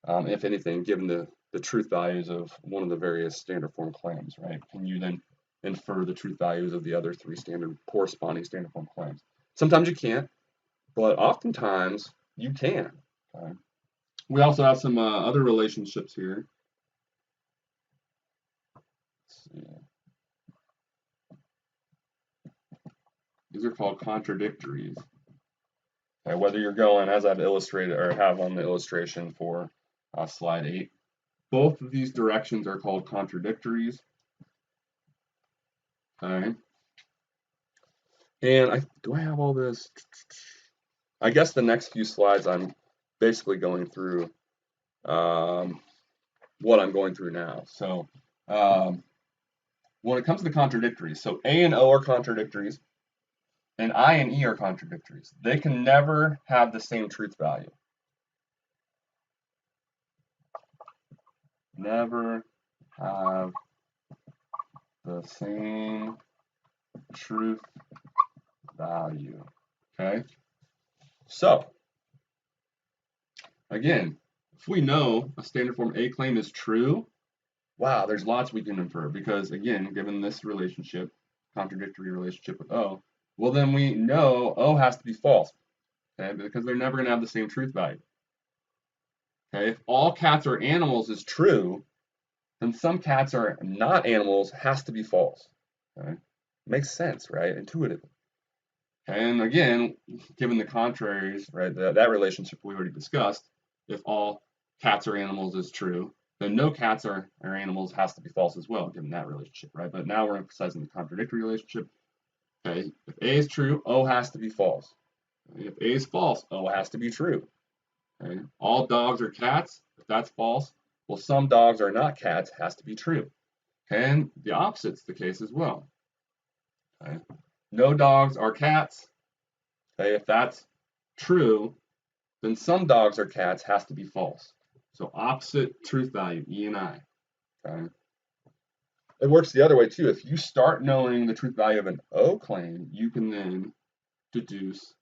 Speaker 1: if anything, given the truth values of one of the various standard form claims, right? Can you then infer the truth values of the other three corresponding standard form claims? Sometimes you can't, but oftentimes you can. Okay? We also have some other relationships here. Let's see. These are called contradictories. Okay, whether you're going, as I've illustrated or have on the illustration for slide 8, both of these directions are called contradictories. Okay. And do I have all this? I guess the next few slides I'm basically going through what I'm going through now. So when it comes to contradictories, so A and O are contradictories, and I and E are contradictories. They can never have the same truth value. Never have the same truth value. Okay? So, again, if we know a standard form A claim is true, wow, there's lots we can infer because, again, given this relationship, contradictory relationship with O, well, then we know O has to be false, okay, because they're never going to have the same truth value. Okay, if all cats are animals is true, then some cats are not animals has to be false. Okay, makes sense, right? Intuitively. And again, given the contraries, right, that relationship we already discussed, if all cats are animals is true, then no cats are animals has to be false as well, given that relationship, right? But now we're emphasizing the contradictory relationship. Okay, if A is true, O has to be false. If A is false, O has to be true. Okay, all dogs are cats, if that's false, well, some dogs are not cats has to be true. Okay, and the opposite's the case as well. Okay, no dogs are cats. Okay, if that's true, then some dogs are cats has to be false. So opposite truth value, E and I. Okay. It works the other way too. If you start knowing the truth value of an O claim, you can then deduce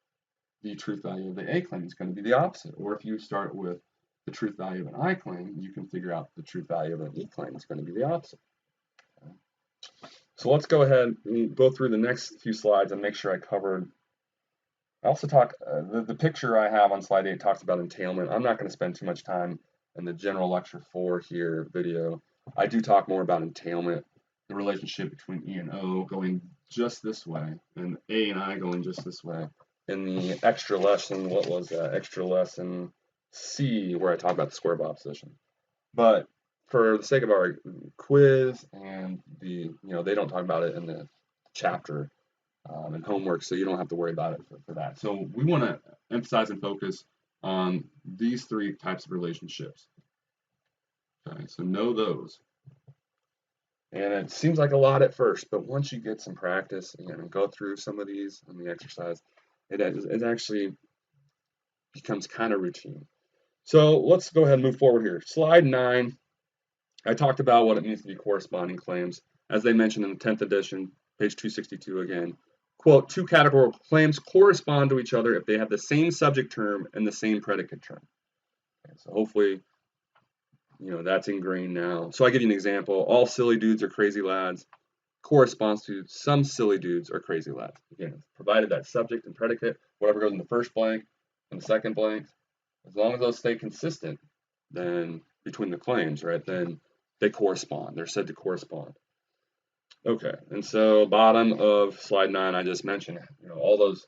Speaker 1: the truth value of the A claim. It's going to be the opposite. Or if you start with the truth value of an I claim, you can figure out the truth value of an E claim. It's going to be the opposite. Okay. So let's go ahead and go through the next few slides and make sure I covered I also talk, the picture I have on slide 8 talks about entailment. I'm not going to spend too much time in the general lecture 4 here video. I do talk more about entailment, the relationship between E and O going just this way, and A and I going just this way. In the extra lesson, what was that? Extra lesson C, where I talk about the square of opposition. But for the sake of our quiz and they don't talk about it in the chapter and homework, so you don't have to worry about it for that. So we want to emphasize and focus on these 3 types of relationships. Okay, so know those. And it seems like a lot at first, but once you get some practice and go through some of these in the exercise, it actually becomes kind of routine. So let's go ahead and move forward here. Slide 9, I talked about what it means to be corresponding claims. As they mentioned in the 10th edition, page 262 again, quote, 2 categorical claims correspond to each other if they have the same subject term and the same predicate term. Okay, so hopefully, that's ingrained now. So I give you an example. All silly dudes are crazy lads corresponds to some silly dudes are crazy lads. Again, provided that subject and predicate, whatever goes in the first blank and the second blank, as long as those stay consistent, then between the claims, right, then they correspond. They're said to correspond. Okay, and so bottom of slide 9, I just mentioned, all those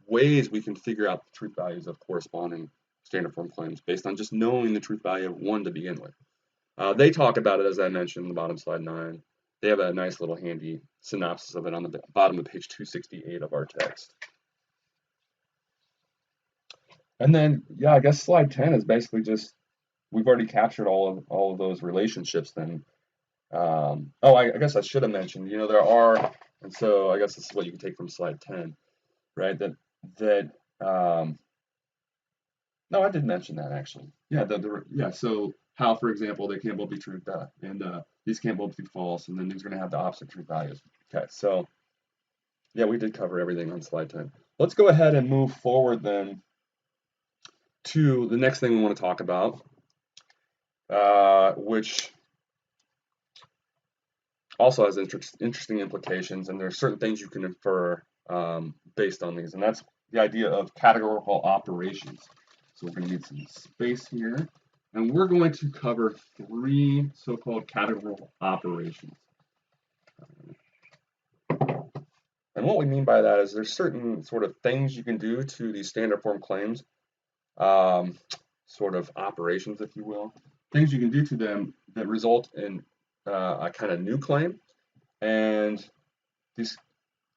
Speaker 1: ways we can figure out the truth values of corresponding standard form claims based on just knowing the truth value of one to begin with. They talk about it, as I mentioned, in the bottom of slide 9. They have a nice little handy synopsis of it on the bottom of page 268 of our text. And then, yeah, I guess slide 10 is basically just, we've already captured all of those relationships then. I guess I should have mentioned, there are, and so I guess this is what you can take from slide 10, right? No, I did mention that actually. Yeah, so how, for example, they can't both be true, and these can't both be false, and then these are going to have the opposite truth values. Okay, so yeah, we did cover everything on slide 10. Let's go ahead and move forward then to the next thing we want to talk about, which also has interesting implications, and there's certain things you can infer based on these, and that's the idea of categorical operations. So we're going to need some space here, and we're going to cover 3 so-called categorical operations. And what we mean by that is there's certain sort of things you can do to these standard form claims, sort of operations, if you will, things you can do to them that result in a kind of new claim. And these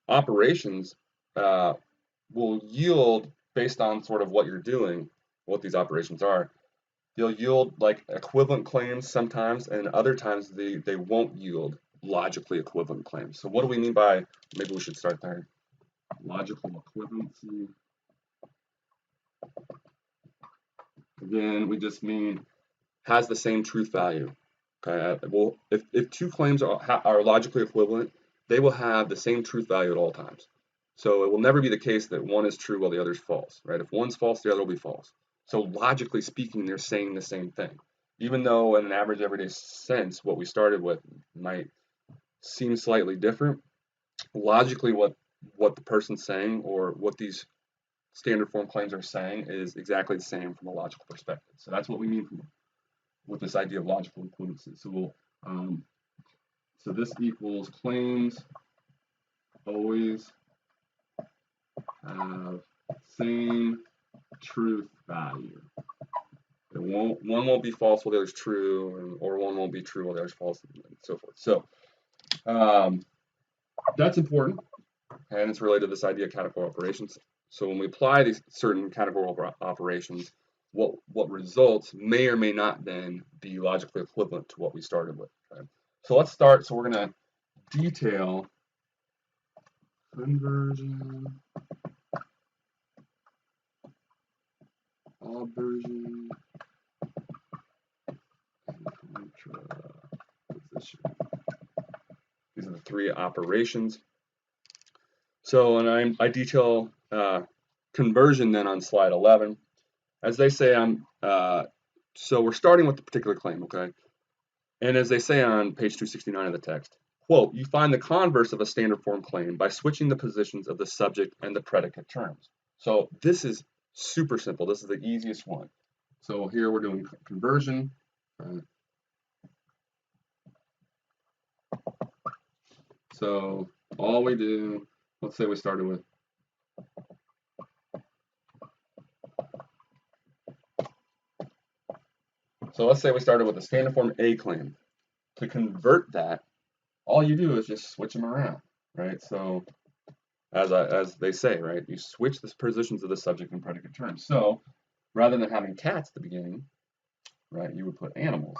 Speaker 1: operations will yield, based on sort of what you're doing, what these operations are, they'll yield like equivalent claims sometimes, and other times they won't yield logically equivalent claims. So what do we mean by, maybe we should start there, logical equivalency? Again, we just mean has the same truth value. Okay, well, if 2 claims are logically equivalent, they will have the same truth value at all times. So it will never be the case that one is true while the other is false, right? If one's false, the other will be false. So logically speaking, they're saying the same thing. Even though in an average everyday sense, what we started with might seem slightly different, logically what the person's saying or what these standard form claims are saying is exactly the same from a logical perspective. So that's what we mean with this idea of logical equivalency. So so this equals claims always have same truth value. One won't be false while the other's true, or one won't be true while the other's false, and so forth. So that's important, and it's related to this idea of categorical operations. So when we apply these certain categorical operations, what results may or may not then be logically equivalent to what we started with. Okay? So let's start. So we're going to detail conversion, obversion, and contraposition. These are the 3 operations. So, and I detail conversion then on slide 11. As they say so we're starting with the particular claim, okay? And as they say on page 269 of the text, quote, you find the converse of a standard form claim by switching the positions of the subject and the predicate terms. So this is super simple. This is the easiest one. So here we're doing conversion. So all we do, let's say we started with a standard form A claim. To convert that, all you do is just switch them around, right? So as they say, right, you switch the positions of the subject and predicate terms. So rather than having cats at the beginning, right, you would put animals.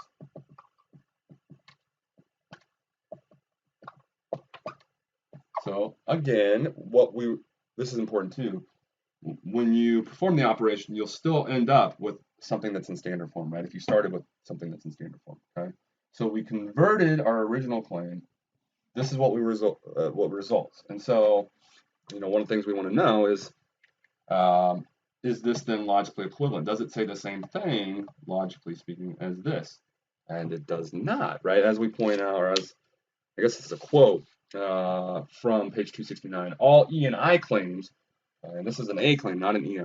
Speaker 1: So again, this is important too. When you perform the operation, you'll still end up with something that's in standard form, right? If you started with something that's in standard form, okay? So we converted our original claim. This is what results. And so, one of the things we want to know is this then logically equivalent? Does it say the same thing, logically speaking, as this? And it does not, right? As we point out, or as I guess it's a quote from page 269, all E and I claims, and this is an A claim, not an E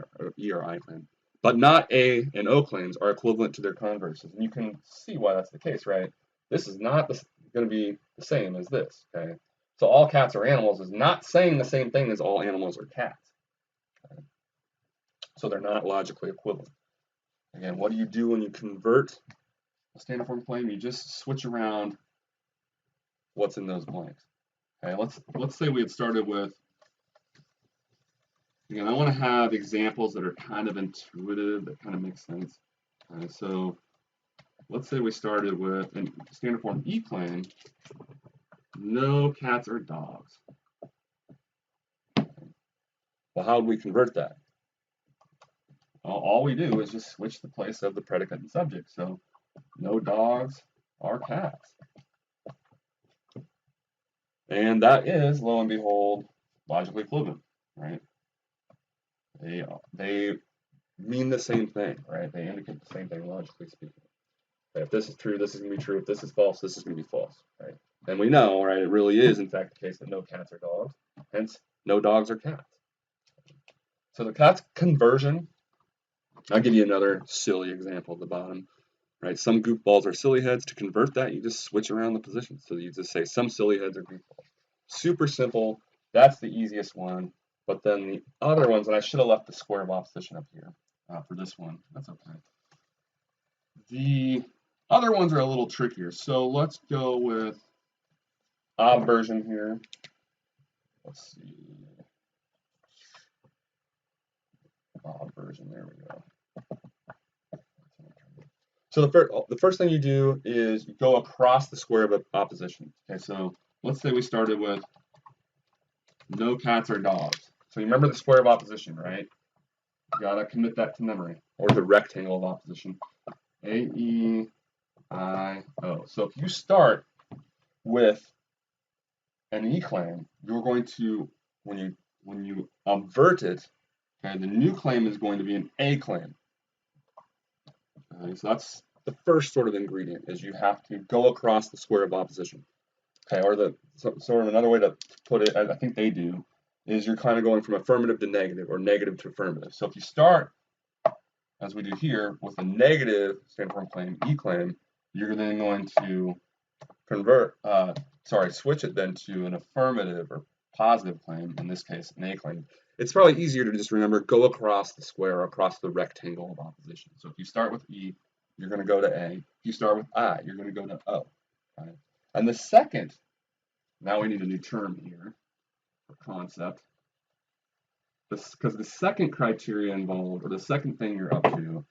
Speaker 1: or I claim, but not A and O claims are equivalent to their converses. And you can see why that's the case, right? This is not going to be the same as this, okay? So all cats are animals is not saying the same thing as all animals are cats. Okay? So they're not logically equivalent. Again, what do you do when you convert a standard form claim? You just switch around what's in those blanks. Okay, let's say we had started with, again, I want to have examples that are kind of intuitive, that kind of make sense. Okay, so let's say we started with a standard form E claim, no cats or dogs. Well, how would we convert that? Well, all we do is just switch the place of the predicate and subject. So no dogs or cats. And that is, lo and behold, logically equivalent, right? They mean the same thing, right? They indicate the same thing, logically speaking. Okay, if this is true, this is going to be true. If this is false, this is going to be false, right? And we know, right, it really is, in fact, the case that no cats or dogs, hence no dogs or cats. So the cat's conversion, I'll give you another silly example at the bottom, right? Some goofballs are silly heads. To convert that, you just switch around the positions. So you just say some silly heads are goofballs. Super simple. That's the easiest one. But then the other ones, and I should have left the square of opposition up here for this one. That's okay. The other ones are a little trickier. So let's go with Obversion here. Let's see. Obversion, there we go. So the first thing you do is you go across the square of opposition. Okay, so let's say we started with no cats or dogs. So you remember the square of opposition, right? You gotta commit that to memory, or the rectangle of opposition. A-E-I-O. So if you start with an E claim, you're going to, when you obvert it, okay, the new claim is going to be an A claim. Okay, so that's the first sort of ingredient, is you have to go across the square of opposition. Okay, or sort of another way to put it, I think they do, is you're kind of going from affirmative to negative, or negative to affirmative. So if you start, as we do here, with a negative standard form claim, E claim, you're then going to switch it then to an affirmative or positive claim, in this case, an A claim. It's probably easier to just remember, go across the square, or across the rectangle of opposition. So if you start with E, you're going to go to A. If you start with I, you're going to go to O. Right? And the second, now we need a new term here for concept, because the second criteria involved, or the second thing you're up to,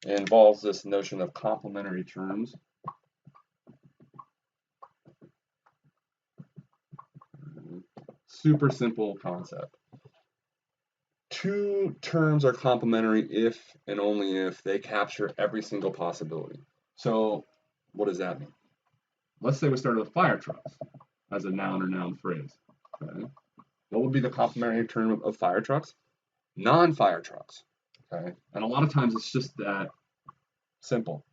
Speaker 1: involves this notion of complementary terms. Super simple concept. Two terms are complementary if and only if they capture every single possibility. So what does that mean? Let's say we started with fire trucks as a noun or noun phrase. Okay. What would be the complementary term of fire trucks? Non-fire trucks. Okay. And a lot of times it's just that simple.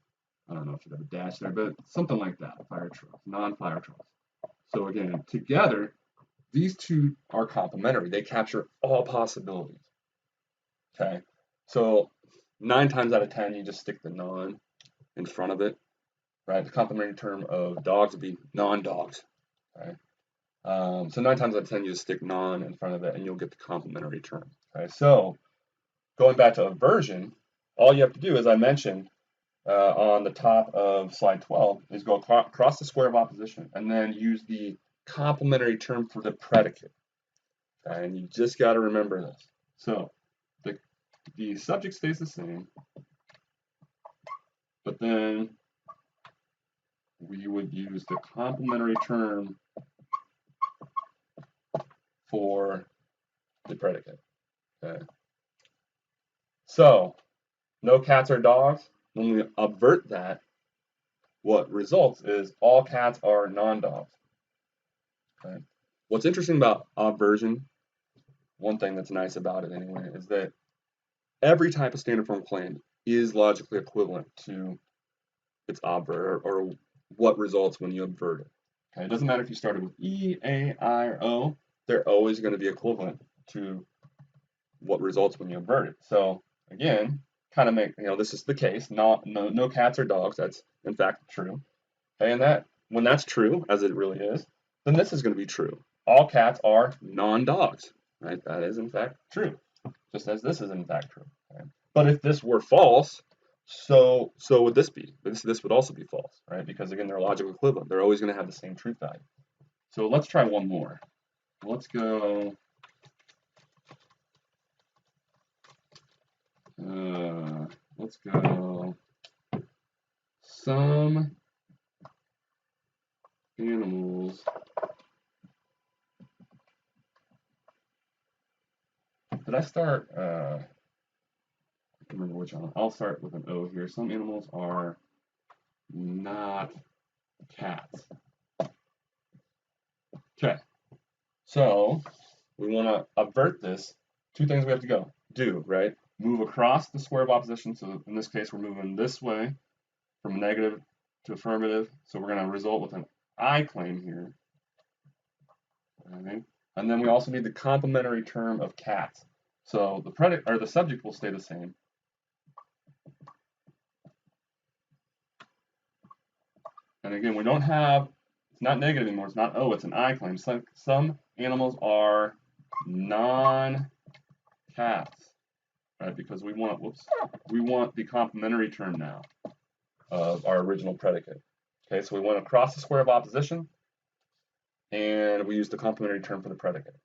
Speaker 1: I don't know if you have a dash there, but something like that. Fire trucks, non-fire trucks. So again, together, these two are complementary. They capture all possibilities. Okay, so 9 times out of 10, you just stick the non in front of it, right? The complementary term of dogs would be non-dogs, right? So 9 times out of 10, you just stick non in front of it, and you'll get the complementary term. Okay, so going back to aversion, all you have to do, as I mentioned on the top of slide 12, is go across the square of opposition, and then use the complementary term for the predicate. Okay, and you just got to remember this. So the subject stays the same, but then we would use the complementary term for the predicate. Okay. So no cats or dogs. When we avert that, what results is all cats are non-dogs. Okay. What's interesting about obversion, one thing that's nice about it anyway, is that every type of standard form claim is logically equivalent to its obvert, or what results when you avert it. Okay. It doesn't matter if you started with E, A, I, or O, they're always going to be equivalent to what results when you avert it. So again, kind of make, this is the case, no cats or dogs, that's in fact true. Okay, and that when that's true, as it really is, then this is going to be true. All cats are non-dogs, right? That is in fact true, just as this is in fact true. Okay? But if this were false, so would this be. This would also be false, right? Because again, they're logical equivalent. They're always going to have the same truth value. So let's try one more. Let's go. Let's go. Some animals did I start? I can't remember which one. I'll start with an O here. Some animals are not cats. Okay. So we want to avert this. 2 things we have to do, right? Move across the square of opposition. So in this case, we're moving this way from negative to affirmative. So we're going to result with an I claim here. Okay. And then we also need the complementary term of cats. So the predicate or the subject will stay the same. And again, we don't have, it's not negative anymore, it's not O, it's an I claim. Some animals are non-cats, right? Because we want, we want the complementary term now of our original predicate. Okay, so we went across the square of opposition, and we use the complementary term for the predicate.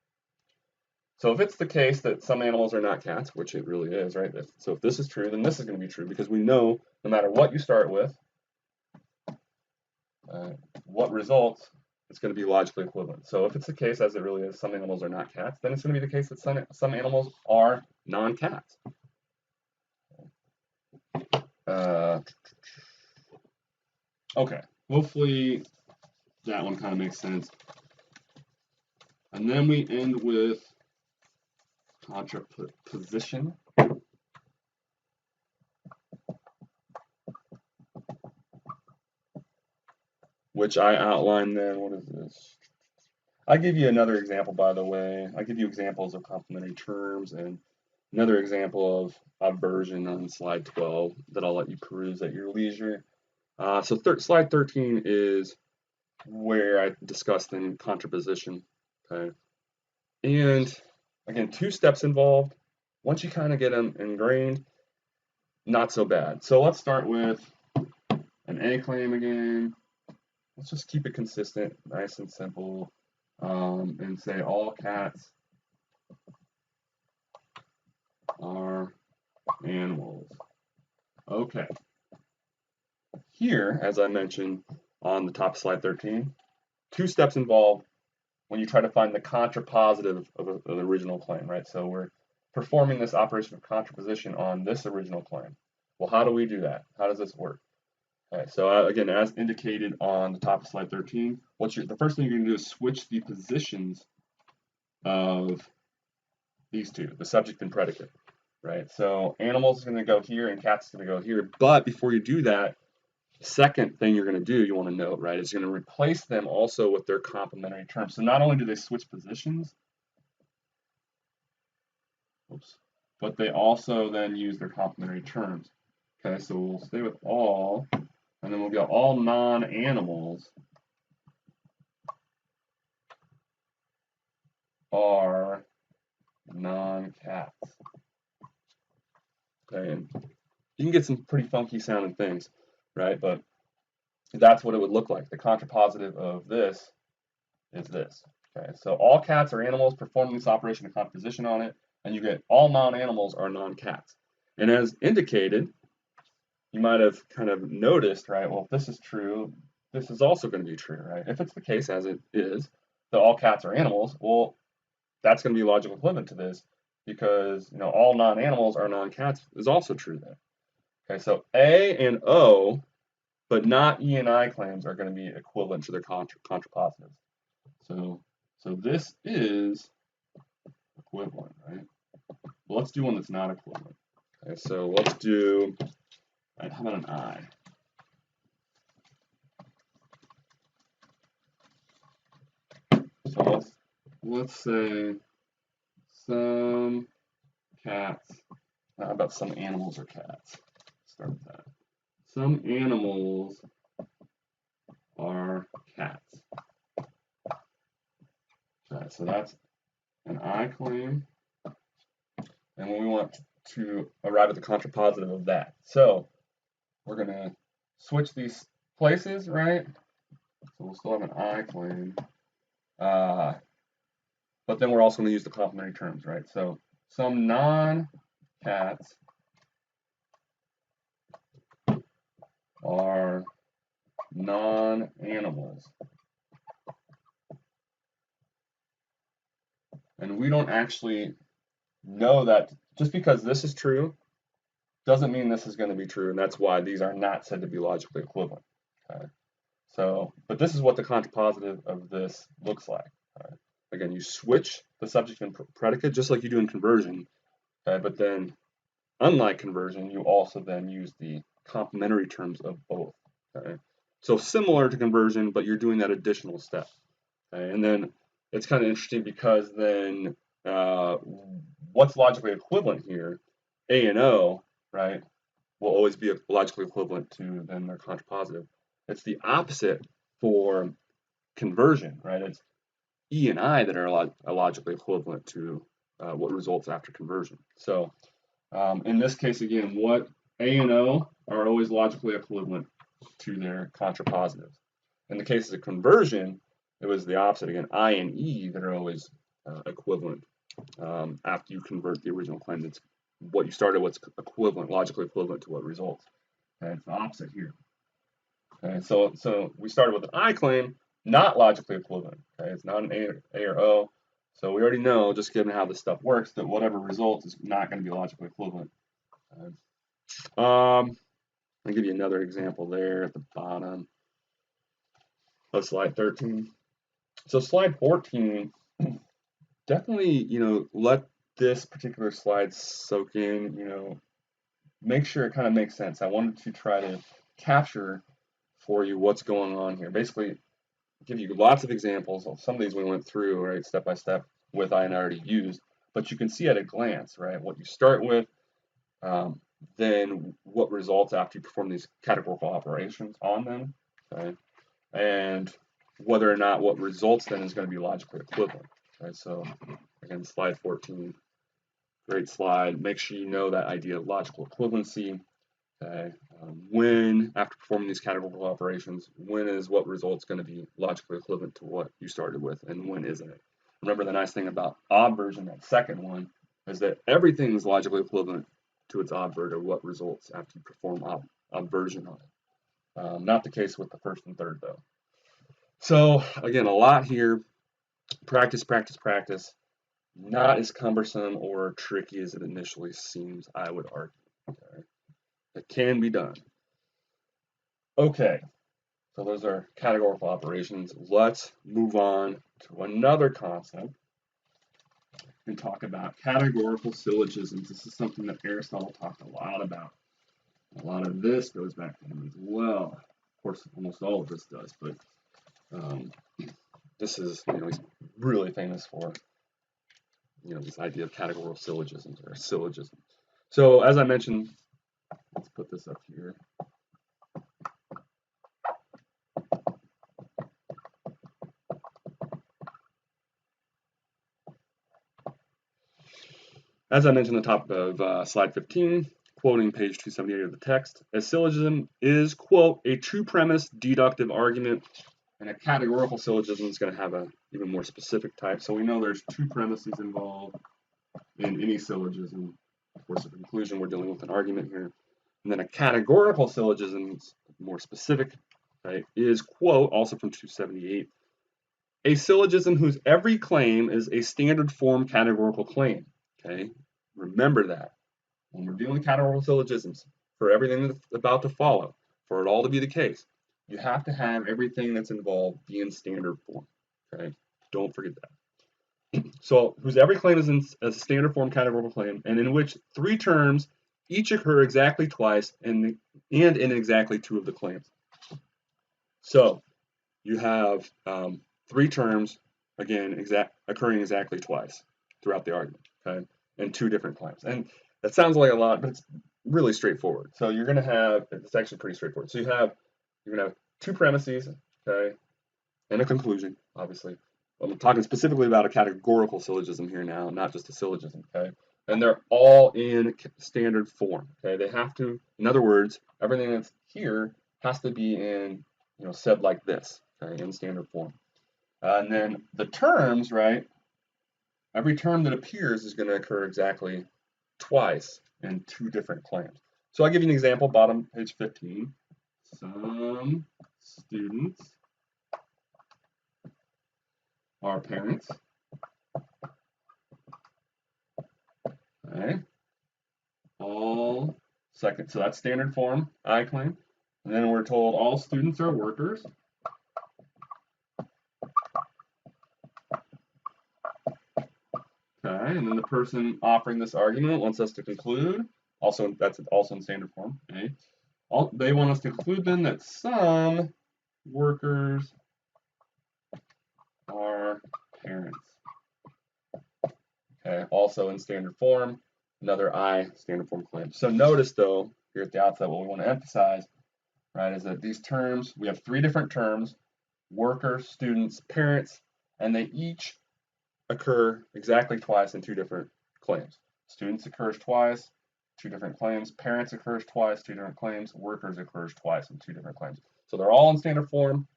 Speaker 1: So if it's the case that some animals are not cats, which it really is, right? So if this is true, then this is going to be true, because we know no matter what you start with, what results, it's going to be logically equivalent. So if it's the case, as it really is, some animals are not cats, then it's going to be the case that some animals are non-cats. Okay, hopefully that one kind of makes sense. And then we end with contraposition. Which I outlined then. What is this? I give you another example, by the way. I give you examples of complementary terms and another example of obversion on slide 12 that I'll let you peruse at your leisure. So slide 13 is where I discussed in contraposition. Okay, and again, 2 steps involved. Once you kind of get them ingrained, not so bad. So let's start with an A claim again. Let's just keep it consistent, nice and simple, and say all cats are animals. Okay. Here, as I mentioned on the top of slide 13, 2 steps involved when you try to find the contrapositive of the original claim, right? So we're performing this operation of contraposition on this original claim. Well, how do we do that? How does this work? Okay, so again, as indicated on the top of slide 13, the first thing you're going to do is switch the positions of these 2, the subject and predicate, right? So animals is going to go here and cats is going to go here. But before you do that, the second thing you're going to do, you want to note, right, is you're going to replace them also with their complementary terms. So not only do they switch positions, but they also then use their complementary terms. Okay, so we'll stay with all, and then we'll go all non-animals are non-cats. Okay, and you can get some pretty funky sounding things, right? But that's what it would look like. The contrapositive of this is this. Okay, so all cats are animals performing this operation of contraposition on it, and you get all non-animals are non-cats. And as indicated, you might have kind of noticed, right? Well, if this is true, this is also going to be true, right? If it's the case, as it is, that all cats are animals, well, that's going to be logical equivalent to this, because all non-animals are non-cats is also true then. Okay, so A and O, but not E and I claims are going to be equivalent to their contrapositives. So this is equivalent, right? Well, let's do one that's not equivalent. Okay, so let's do, right, how about an I? So let's say some cats. How about some animals are cats? Start with that. Some animals are cats. Okay, so that's an I claim. And when we want to arrive at the contrapositive of that. So we're going to switch these places, right? So we'll still have an I claim. But then we're also going to use the complementary terms, right? So some non-cats are non-animals. And we don't actually know that just because this is true doesn't mean this is going to be true, and that's why these are not said to be logically equivalent. Okay? So, but this is what the contrapositive of this looks like. Right? Again, you switch the subject and predicate just like you do in conversion, okay? But then, unlike conversion, you also then use the complementary terms of both. Okay? So similar to conversion, but you're doing that additional step. Okay? And then it's kind of interesting because then what's logically equivalent here, A and O, right, will always be logically equivalent to then their contrapositive. It's the opposite for conversion, right? It's E and I that are logically equivalent to what results after conversion. So in this case, again, what A and O are always logically equivalent to their contrapositives. In the case of conversion, it was the opposite. Again, I and E that are always equivalent after you convert the original claim. That's what you started, what's equivalent, logically equivalent to what results. Okay, it's the opposite here. Okay, so we started with an I claim, not logically equivalent. Okay, it's not an A or O. So we already know, just given how this stuff works, that whatever results is not going to be logically equivalent. I'll give you another example there at the bottom of slide 13. So slide 14, definitely, let this particular slide soak in, make sure it kind of makes sense. I wanted to try to capture for you what's going on here. Basically, give you lots of examples. Some of these we went through, right, step by step with I and I already used, but you can see at a glance, right, what you start with, then what results after you perform these categorical operations on them, okay, and whether or not what results then is going to be logically equivalent. Okay, so again, slide 14, great slide. Make sure you know that idea of logical equivalency. Okay, when after performing these categorical operations, when is what result's going to be logically equivalent to what you started with, and when isn't it? Remember, the nice thing about obversion, that second one, is that everything is logically equivalent to its obvert, or what results after you perform obversion on it. Not the case with the first and third, though. So again, a lot here. Practice, practice, practice. Not as cumbersome or tricky as it initially seems, I would argue. Okay? It can be done. Okay, so those are categorical operations. Let's move on to another concept and talk about categorical syllogisms. This is something that Aristotle talked a lot about. A lot of this goes back to him as well. Of course, almost all of this does, but this is, he's really famous for this idea of categorical syllogisms or syllogisms. So as I mentioned, let's put this up here. As I mentioned at the top of slide 15, quoting page 278 of the text, a syllogism is, quote, a true premise deductive argument, and a categorical syllogism is going to have an even more specific type. So we know there's two premises involved in any syllogism. Of course, the conclusion, we're dealing with an argument here. And then a categorical syllogism, more specific, right, is, quote, also from 278, a syllogism whose every claim is a standard form categorical claim. Okay, remember that when we're dealing with categorical syllogisms, for everything that's about to follow, for it all to be the case, you have to have everything that's involved be in standard form. Okay, don't forget that. So, whose every claim is in a standard form categorical claim, and in which three terms each occur exactly twice, and in exactly two of the claims. So, you have three terms, again, occurring exactly twice throughout the argument, okay, and two different claims. And that sounds like a lot, but it's really straightforward. So you're going to have, it's actually pretty straightforward. So you're going to have two premises, okay, and a conclusion, obviously. I'm talking specifically about a categorical syllogism here now, not just a syllogism, okay? And they're all in standard form, okay? They have to, in other words, everything that's here has to be in, said like this, okay, in standard form. And then the terms, right, every term that appears is going to occur exactly twice in two different claims. So I'll give you an example, bottom page 15. Some students are parents. Okay. All second, so that's standard form, I claim. And then we're told all students are workers. Okay, and then the person offering this argument wants us to conclude, also that's also in standard form. Okay. They want us to conclude then that some workers are parents. Okay, also in standard form, another I standard form claim. So notice though, here at the outset, what we want to emphasize, right, is that these terms, we have three different terms, workers, students, parents, and they each occur exactly twice in two different claims. Students occurs twice, two different claims. Parents occurs twice, two different claims. Workers occurs twice in two different claims. So they're all in standard form,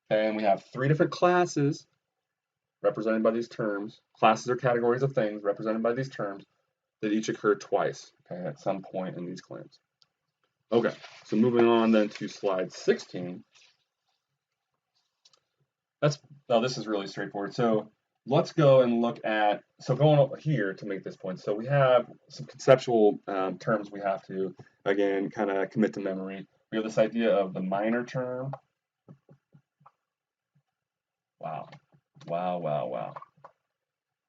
Speaker 1: and we have three different classes represented by these terms. Classes are categories of things represented by these terms that each occur twice, okay, at some point in these claims. Okay, so moving on then to slide 16. This is really straightforward. So let's go and look at, so going over here to make this point. So we have some conceptual terms we have to, again, kind of commit to memory. We have this idea of the minor term. Wow.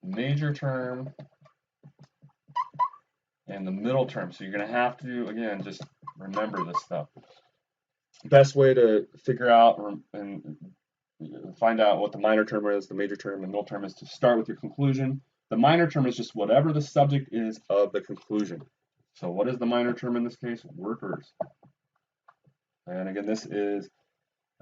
Speaker 1: Major term and the middle term. So you're going to have to, again, just remember this stuff. Best way to figure out and find out what the minor term is, the major term, and the middle term is to start with your conclusion. The minor term is just whatever the subject is of the conclusion. So what is the minor term in this case? Workers. And again, this is,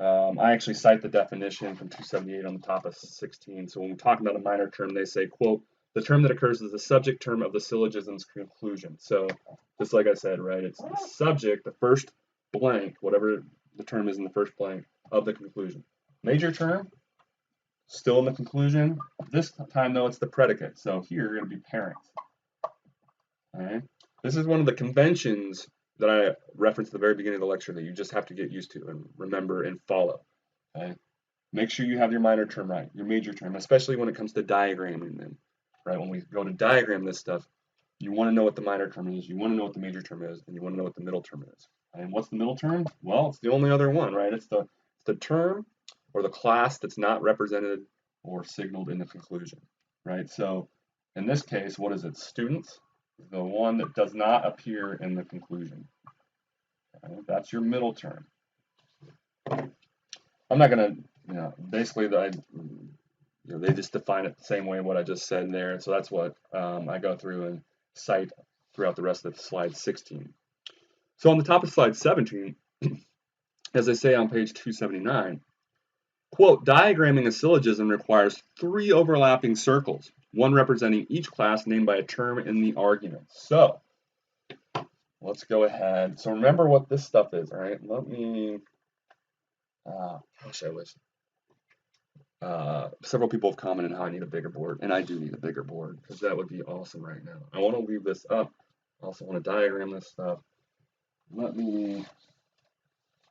Speaker 1: I actually cite the definition from 278 on the top of 16. So when we talk about a minor term, they say, quote, the term that occurs is the subject term of the syllogism's conclusion. So just like I said, right, it's the subject, the first blank, whatever the term is in the first blank of the conclusion. Major term, still in the conclusion. This time, though, it's the predicate. So here, you're going to be parents. Okay. This is one of the conventions that I referenced at the very beginning of the lecture that you just have to get used to and remember and follow. Okay. Make sure you have your minor term right, your major term, especially when it comes to diagramming them. Right. When we go to diagram this stuff, you want to know what the minor term is, you want to know what the major term is, and you want to know what the middle term is. And what's the middle term? Well, it's the only other one, right? It's the term or the class that's not represented or signaled in the conclusion, right? So in this case, what is it? Students, the one that does not appear in the conclusion. Okay, that's your middle term. I'm not going to, basically they just define it the same way what I just said there. And so that's what I go through and cite throughout the rest of slide 16. So on the top of slide 17, as they say on page 279, quote, diagramming a syllogism requires 3 overlapping circles, one representing each class named by a term in the argument. So let's go ahead. So remember what this stuff is, all right? Let me, gosh, I wish. Several people have commented how I need a bigger board, and I do need a bigger board because that would be awesome right now. I want to leave this up. I also want to diagram this stuff. You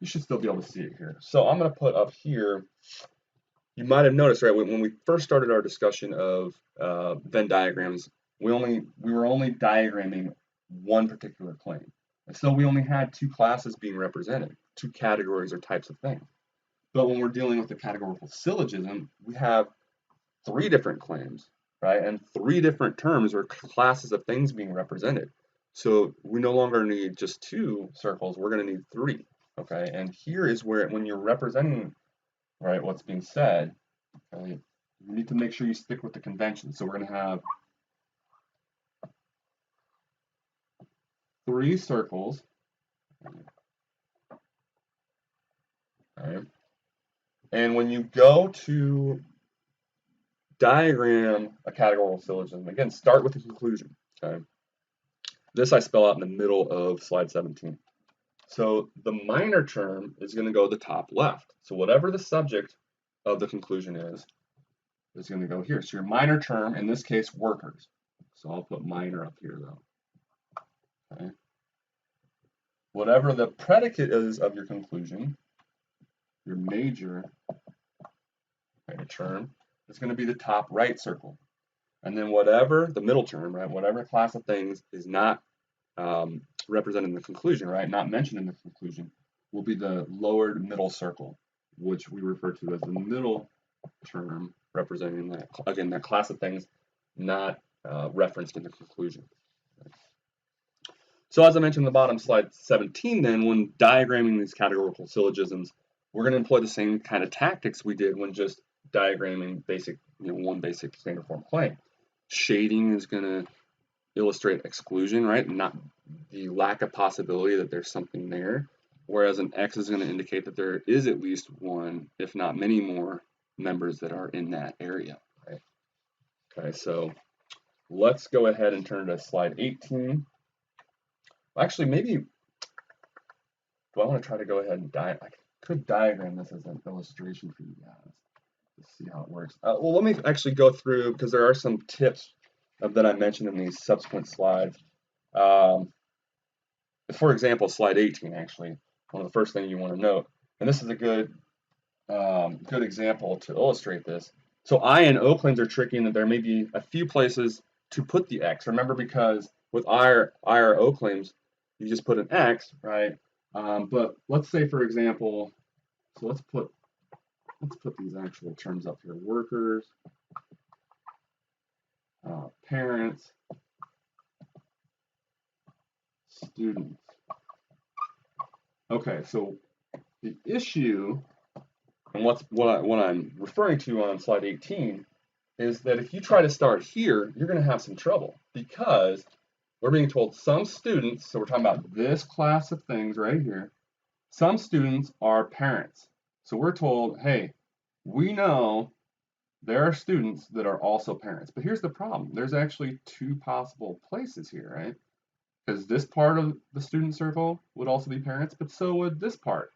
Speaker 1: should still be able to see it here. So I'm going to put up here, you might have noticed, right, when we first started our discussion of Venn diagrams, we were only diagramming one particular claim. And so we only had 2 classes being represented, 2 categories or types of things. But when we're dealing with the categorical syllogism, we have 3 different claims, right? And 3 different terms or classes of things being represented. So we no longer need just 2 circles, we're going to need 3, okay? And here is where, when you're representing, right, what's being said, okay, you need to make sure you stick with the convention. So we're going to have 3 circles, okay? And when you go to diagram a categorical syllogism, again, start with the conclusion, okay? This I spell out in the middle of slide 17. So the minor term is going to go to the top left. So whatever the subject of the conclusion is going to go here. So your minor term, in this case, workers. So I'll put minor up here, though. Okay. Whatever the predicate is of your conclusion, your major term, is going to be the top right circle. And then whatever the middle term, right, whatever class of things is not represented in the conclusion, right, not mentioned in the conclusion, will be the lowered middle circle, which we refer to as the middle term, representing that, again, that class of things not referenced in the conclusion. So as I mentioned in the bottom, slide 17, then, when diagramming these categorical syllogisms, we're going to employ the same kind of tactics we did when just diagramming basic, one basic standard form claim. Shading is going to illustrate exclusion, right? Not the lack of possibility that there's something there. Whereas an X is going to indicate that there is at least one, if not many more, members that are in that area, right? Okay, so let's go ahead and turn to slide 18. Actually, maybe, do I want to try to go ahead and I could diagram this as an illustration for you guys to see how it works. Well, let me actually go through, because there are some tips that I mentioned in these subsequent slides. For example, slide 18, actually, one of the first things you want to note, and this is a good example to illustrate this. So I and O claims are tricky in that there may be a few places to put the X. Remember, because with I or O claims, you just put an X, right? But let's say, for example, so let's put these actual terms up here: workers, parents, students. Okay, so the issue, and what I'm referring to on slide 18, is that if you try to start here, you're going to have some trouble, because we're being told some students, so we're talking about this class of things right here, some students are parents. So we're told, hey, we know there are students that are also parents. But here's the problem. There's actually 2 possible places here, right? Because this part of the student circle would also be parents, but so would this part,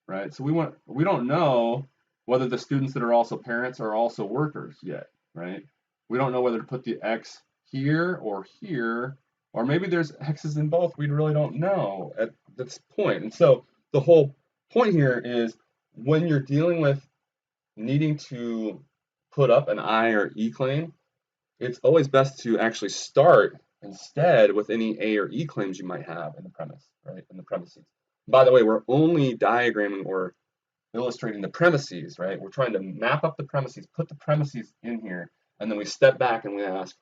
Speaker 1: right? So we don't know whether the students that are also parents are also workers yet, right? We don't know whether to put the X here, or maybe there's X's in both. We really don't know at this point. And so the whole point here is, when you're dealing with needing to put up an I or E claim, it's always best to actually start instead with any A or E claims you might have in the premise, right? In the premises. By the way, we're only diagramming or illustrating the premises, right? We're trying to map up the premises, put the premises in here, and then we step back and we ask,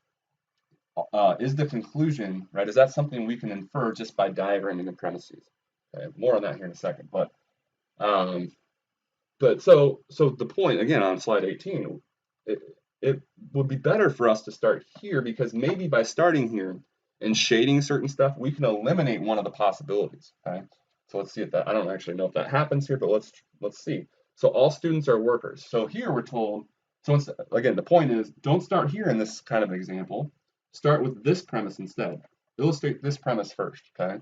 Speaker 1: is the conclusion, right? Is that something we can infer just by diagramming the premises? Okay, more on that here in a second. But so the point again on slide 18, it would be better for us to start here, because maybe by starting here and shading certain stuff, we can eliminate one of the possibilities. Okay, so let's see if that, I don't actually know if that happens here, but let's see. So all students are workers. So here we're told, so again, the point is, don't start here in this kind of example. Start with this premise instead. Illustrate this premise first, okay?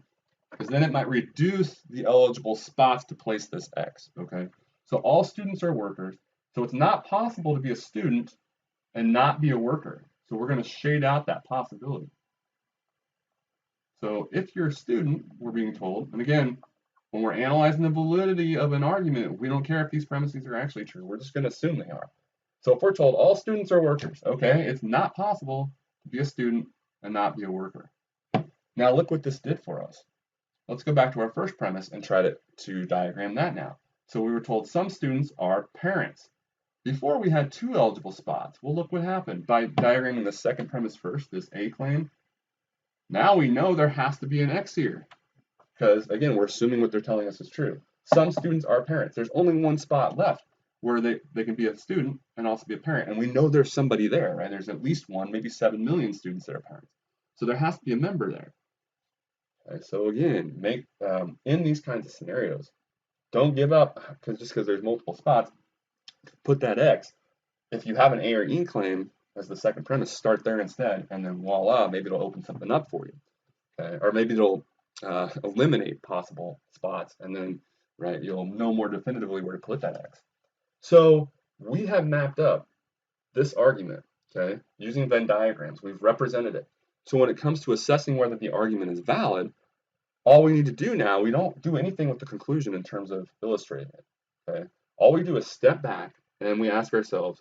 Speaker 1: Because then it might reduce the eligible spots to place this X, okay? So all students are workers. So it's not possible to be a student and not be a worker. So we're going to shade out that possibility. So if you're a student, we're being told, and again, when we're analyzing the validity of an argument, we don't care if these premises are actually true. We're just going to assume they are. So if we're told all students are workers, okay, it's not possible to be a student and not be a worker. Now look what this did for us. Let's go back to our first premise and try to diagram that now. So we were told some students are parents. Before we had 2 eligible spots. Well, look what happened. By diagramming the second premise first, this A claim, now we know there has to be an X here. Because, again, we're assuming what they're telling us is true. Some students are parents. There's only 1 spot left where they can be a student and also be a parent. And we know there's somebody there, right? There's at least 1, maybe 7 million students that are parents. So there has to be a member there. Okay, so again, in these kinds of scenarios, don't give up just because there's multiple spots. Put that X. If you have an A or E claim as the second premise, start there instead, and then voila, maybe it'll open something up for you. Okay? Or maybe it'll eliminate possible spots, and then you'll know more definitively where to put that X. So we have mapped up this argument, okay, using Venn diagrams. We've represented it. So when it comes to assessing whether the argument is valid, all we need to do now, we don't do anything with the conclusion in terms of illustrating it. Okay? All we do is step back and we ask ourselves,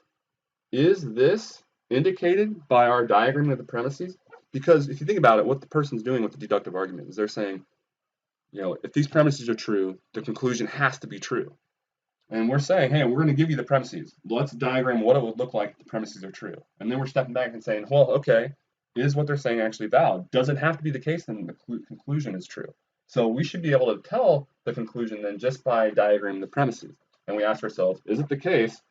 Speaker 1: is this indicated by our diagram of the premises? Because if you think about it, what the person's doing with the deductive argument is they're saying, if these premises are true, the conclusion has to be true. And we're saying, hey, we're going to give you the premises. Let's diagram what it would look like if the premises are true. And then we're stepping back and saying, well, okay, is what they're saying actually valid? Does it have to be the case then the conclusion is true? So we should be able to tell the conclusion then just by diagramming the premises. And we ask ourselves, is it the case,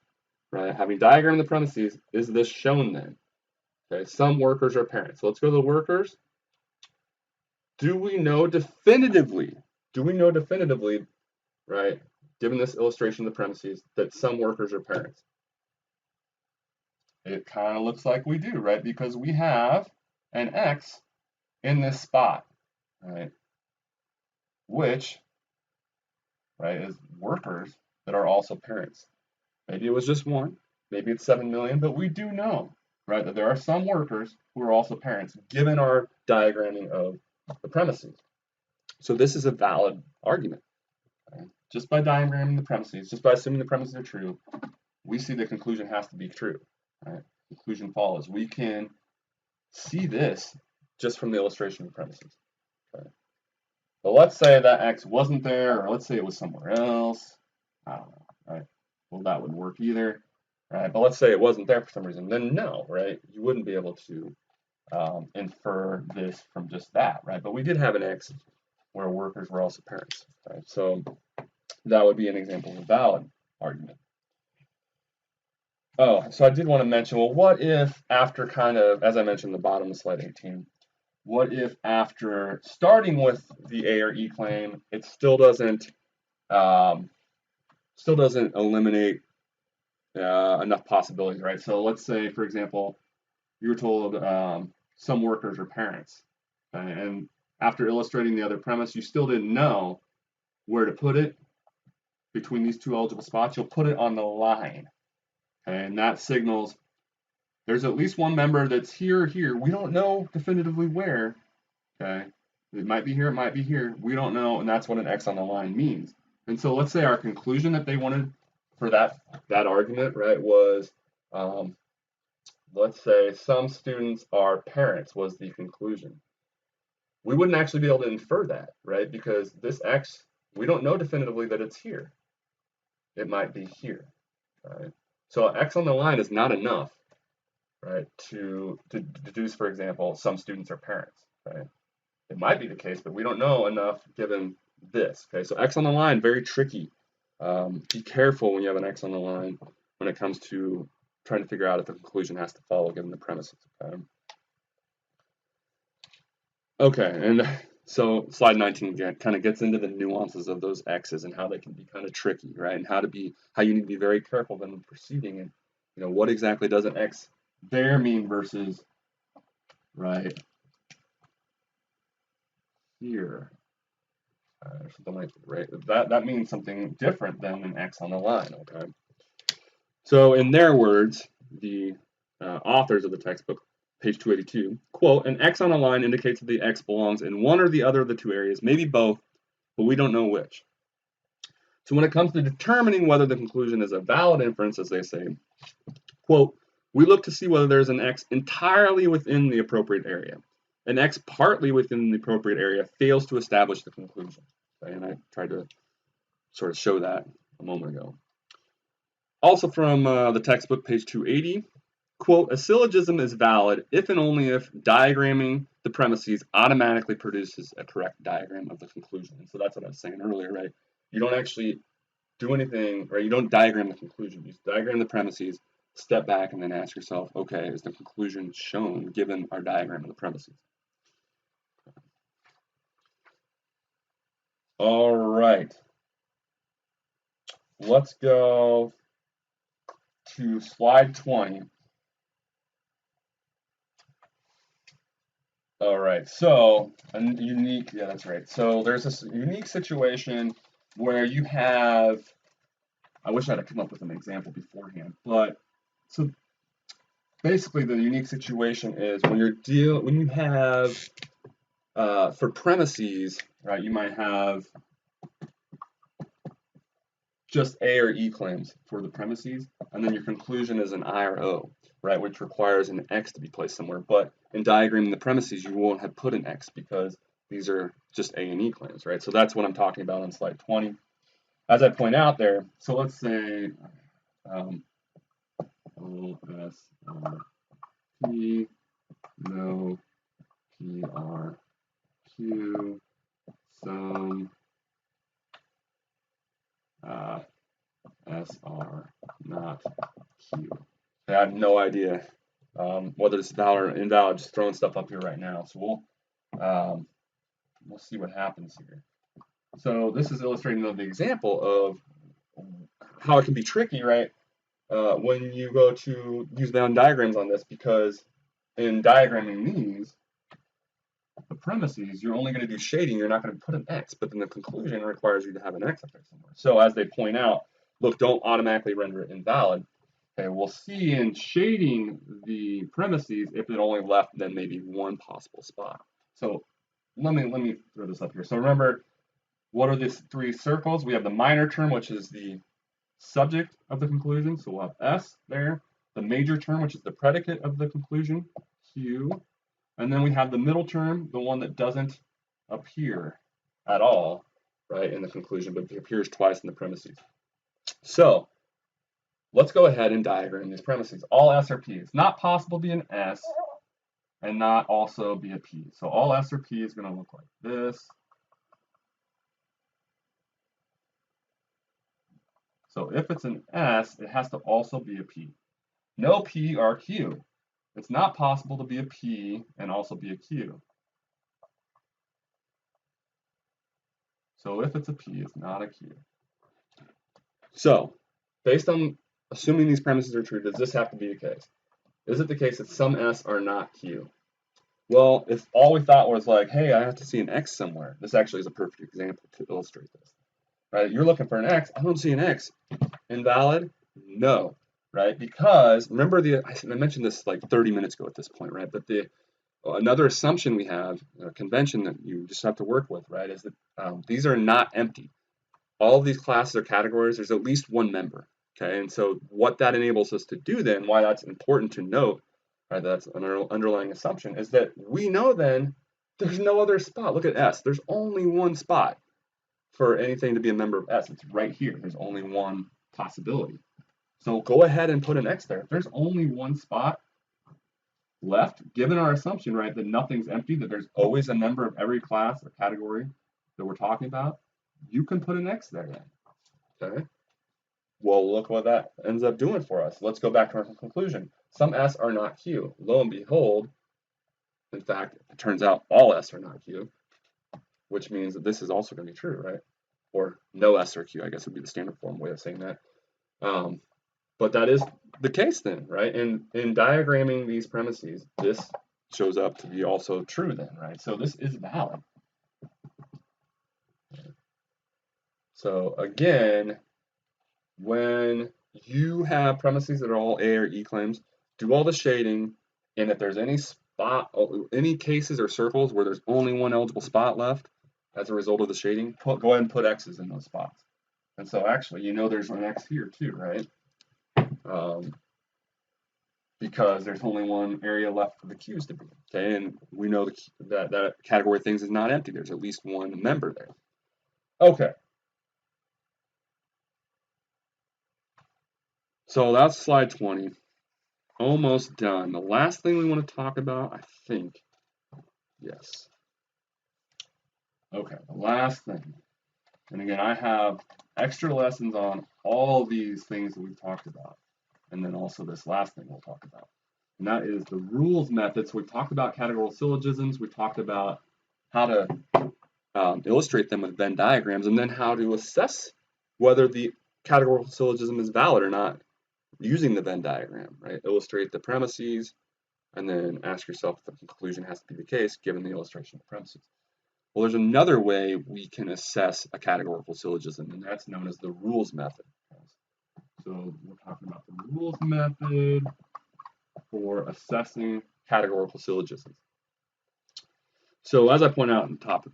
Speaker 1: right? Having diagrammed the premises, is this shown then? Okay, some workers are parents. So let's go to the workers. Do we know definitively, right, given this illustration of the premises, that some workers are parents? It kind of looks like we do, right? Because we have an X in this spot, right? Which, right, is workers that are also parents. Maybe it was just 1, maybe it's 7 million, but we do know, right, that there are some workers who are also parents, given our diagramming of the premises. So this is a valid argument. Okay? Just by diagramming the premises, just by assuming the premises are true, we see the conclusion has to be true. Right? Conclusion follows. We can see this just from the illustration of the premises. Okay? But let's say that X wasn't there, or let's say it was somewhere else. I don't know, right? Well, that wouldn't work either, right? But let's say it wasn't there for some reason. Then no, right? You wouldn't be able to infer this from just that, right? But we did have an X where workers were also parents, right? So that would be an example of a valid argument. Oh, so I did want to mention, well, what if after kind of, as I mentioned, the bottom of slide 18, what if after starting with the A or E claim, it still doesn't eliminate enough possibilities, right? So let's say, for example, you were told some workers are parents, okay? And after illustrating the other premise, you still didn't know where to put it between these 2 eligible spots. You'll put it on the line, okay? And that signals there's at least 1 member that's here or here. We don't know definitively where, okay? It might be here, it might be here. We don't know, and that's what an X on the line means. And so let's say our conclusion that they wanted for that argument, right, was let's say some students are parents was the conclusion. We wouldn't actually be able to infer that, right, because this X, we don't know definitively that it's here. It might be here, right? So X on the line is not enough, right, to deduce, for example, some students are parents, right? It might be the case, but we don't know enough given this, okay? So X on the line, very tricky. Be careful when you have an X on the line when it comes to trying to figure out if the conclusion has to follow given the premises. Okay, and so slide 19 again kind of gets into the nuances of those x's and how they can be kind of tricky, right? And how you need to be very careful when proceeding, and what exactly does an x there mean versus right here, or something like that, right? That means something different than an x on the line. Okay. So in their words, the authors of the textbook, page 282, quote, an x on a line indicates that the x belongs in one or the other of the two areas, maybe both, but we don't know which. So when it comes to determining whether the conclusion is a valid inference, as they say, quote, we look to see whether there's an x entirely within the appropriate area. An x partly within the appropriate area fails to establish the conclusion. Okay, and I tried to sort of show that a moment ago. Also from the textbook, page 280, quote, a syllogism is valid if and only if diagramming the premises automatically produces a correct diagram of the conclusion. And so that's what I was saying earlier, right? You don't actually do anything, right? You don't diagram the conclusion. You diagram the premises, step back, and then ask yourself, okay, is the conclusion shown given our diagram of the premises? All right. Let's go to slide 20. All right, so that's right. So there's this unique situation where you have, I wish I had come up with an example beforehand, but so basically the unique situation is when you have for premises, right? You might have just A or E claims for the premises, and then your conclusion is an I or O, right, which requires an X to be placed somewhere. But in diagramming the premises, you won't have put an X because these are just A and E claims, right? So that's what I'm talking about on slide 20. As I point out there, so let's say O, S, R, P, no, P, R, Q, some, S, R, not Q. I have no idea whether it's valid or invalid, just throwing stuff up here right now. So we'll see what happens here. So this is illustrating the example of how it can be tricky, right? When you go to use Venn diagrams on this, because in diagramming these, the premises, you're only going to do shading, you're not going to put an X, but then the conclusion requires you to have an X up there somewhere. So as they point out, look, don't automatically render it invalid. Okay, we'll see in shading the premises if it only left then maybe one possible spot. So let me throw this up here. So remember, what are these three circles? We have the minor term, which is the subject of the conclusion. So we'll have S there. The major term, which is the predicate of the conclusion, Q. And then we have the middle term, the one that doesn't appear at all, right, in the conclusion, but appears twice in the premises. So let's go ahead and diagram these premises. All S are P. It's not possible to be an S and not also be a P. So all S or P is going to look like this. So if it's an S, it has to also be a P. No P or Q. It's not possible to be a P and also be a Q. So if it's a P, it's not a Q. So based on assuming these premises are true, does this have to be the case? Is it the case that some S are not Q? Well, if all we thought was like, hey, I have to see an X somewhere, this actually is a perfect example to illustrate this. Right? You're looking for an X. I don't see an X. Invalid? No. Right? Because remember I mentioned this like 30 minutes ago at this point, right? But another assumption we have, a convention that you just have to work with, right, is that these are not empty. All of these classes or categories, there's at least one member. Okay, and so what that enables us to do then, why that's important to note, right, that's an underlying assumption, is that we know then there's no other spot. Look at S. There's only one spot for anything to be a member of S. It's right here. There's only one possibility. So go ahead and put an X there. If there's only one spot left, given our assumption, right, that nothing's empty, that there's always a member of every class or category that we're talking about, you can put an X there then. Okay? Well, look what that ends up doing for us. Let's go back to our conclusion. Some S are not Q. Lo and behold, in fact, it turns out all S are not Q, which means that this is also going to be true, right? Or no S or Q, I guess would be the standard form way of saying that. But that is the case then, right? And in diagramming these premises, this shows up to be also true then, right? So this is valid. So again, when you have premises that are all A or E claims, do all the shading, and if there's any any cases or circles where there's only one eligible spot left as a result of the shading, go ahead and put X's in those spots. And so actually, you know there's an X here too, right? Because there's only one area left for the Q's to be, okay? And we know that category of things is not empty. There's at least one member there. Okay. So that's slide 20. Almost done. The last thing we want to talk about, I think, yes. Okay, the last thing. And again, I have extra lessons on all these things that we've talked about. And then also this last thing we'll talk about. And that is the rules method. So we've talked about categorical syllogisms. We talked about how to illustrate them with Venn diagrams, and then how to assess whether the categorical syllogism is valid or not using the Venn diagram, right? Illustrate the premises, and then ask yourself if the conclusion has to be the case given the illustration of the premises. Well, there's another way we can assess a categorical syllogism, and that's known as the rules method. So we're talking about the rules method for assessing categorical syllogisms. So as I point out in top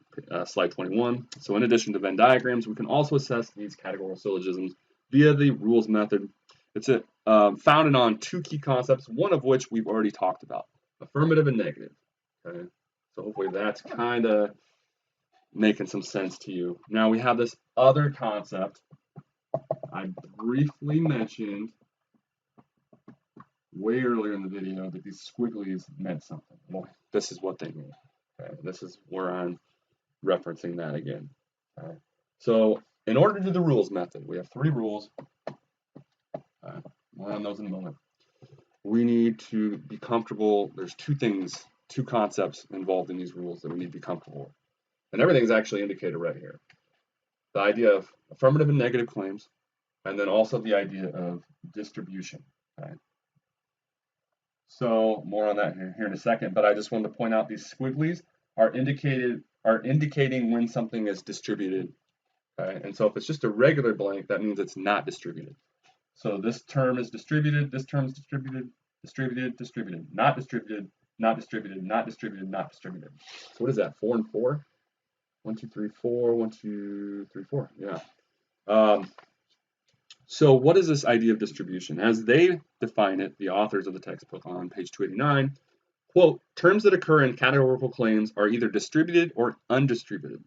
Speaker 1: slide 21, so in addition to Venn diagrams, we can also assess these categorical syllogisms via the rules method. It's founded on two key concepts, one of which we've already talked about, affirmative and negative. Okay? So hopefully that's kind of making some sense to you. Now we have this other concept I briefly mentioned way earlier in the video that these squigglies meant something. Well, this is what they mean. Okay? This is where I'm referencing that again. Okay? So in order to do the rules method, we have three rules. More on those in a moment. We need to be comfortable. There's two concepts involved in these rules that we need to be comfortable with. And everything's actually indicated right here. The idea of affirmative and negative claims, and then also the idea of distribution. Okay? So more on that here in a second, but I just wanted to point out these squigglies are indicating when something is distributed. Okay? And so if it's just a regular blank, that means it's not distributed. So this term is distributed, this term is distributed, distributed, distributed, not distributed, not distributed, not distributed, not distributed. So what is that, 4 and 4? 1, 2, 3, 4, 1, 2, 3, 4, yeah. So what is this idea of distribution? As they define it, the authors of the textbook on page 289, quote, terms that occur in categorical claims are either distributed or undistributed.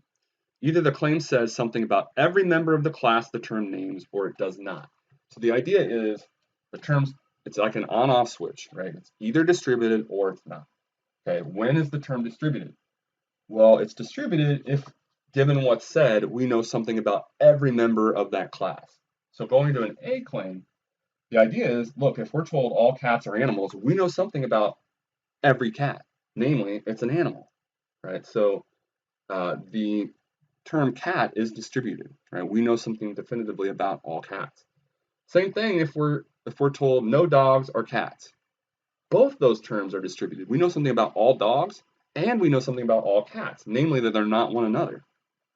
Speaker 1: Either the claim says something about every member of the class the term names, or it does not. So the idea is the terms, it's like an on-off switch, right? It's either distributed or it's not. Okay, when is the term distributed? Well, it's distributed if, given what's said, we know something about every member of that class. So going to an A claim, the idea is, look, if we're told all cats are animals, we know something about every cat. Namely, it's an animal, right? So the term cat is distributed, right? We know something definitively about all cats. Same thing if we're told no dogs or cats. Both those terms are distributed. We know something about all dogs and we know something about all cats, namely that they're not one another.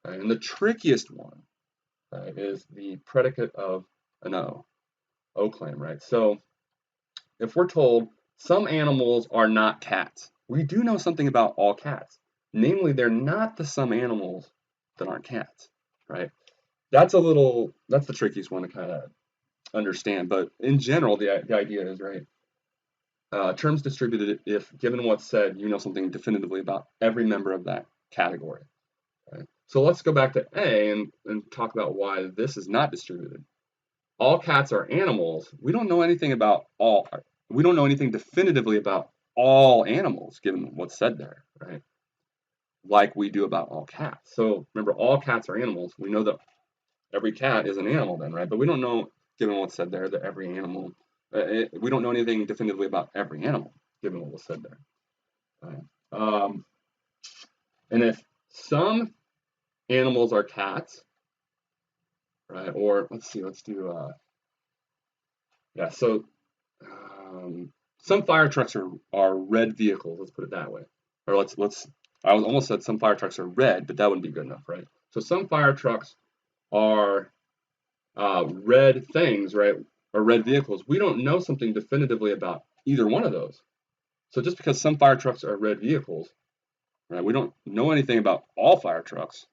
Speaker 1: Right? And the trickiest one is the predicate of an O claim, right? So if we're told some animals are not cats, we do know something about all cats, namely they're not the some animals that aren't cats, right? That's the trickiest one to kind of understand, but in general, the idea is, right, terms distributed if, given what's said, you know something definitively about every member of that category. Right? So let's go back to A and talk about why this is not distributed. All cats are animals. We don't know anything definitively about all animals, given what's said there, right? Like we do about all cats. So remember, all cats are animals. We know that every cat is an animal then, right? But we don't know given what's said there, that every animal, we don't know anything definitively about every animal, given what was said there. And if some animals are cats, right, or let's see, let's do, yeah, so some fire trucks are red vehicles, let's put it that way. Or I almost said some fire trucks are red, but that wouldn't be good enough, right? So some fire trucks are red things, right, or red vehicles. We don't know something definitively about either one of those. So just because some fire trucks are red vehicles, right, we don't know anything about all fire trucks,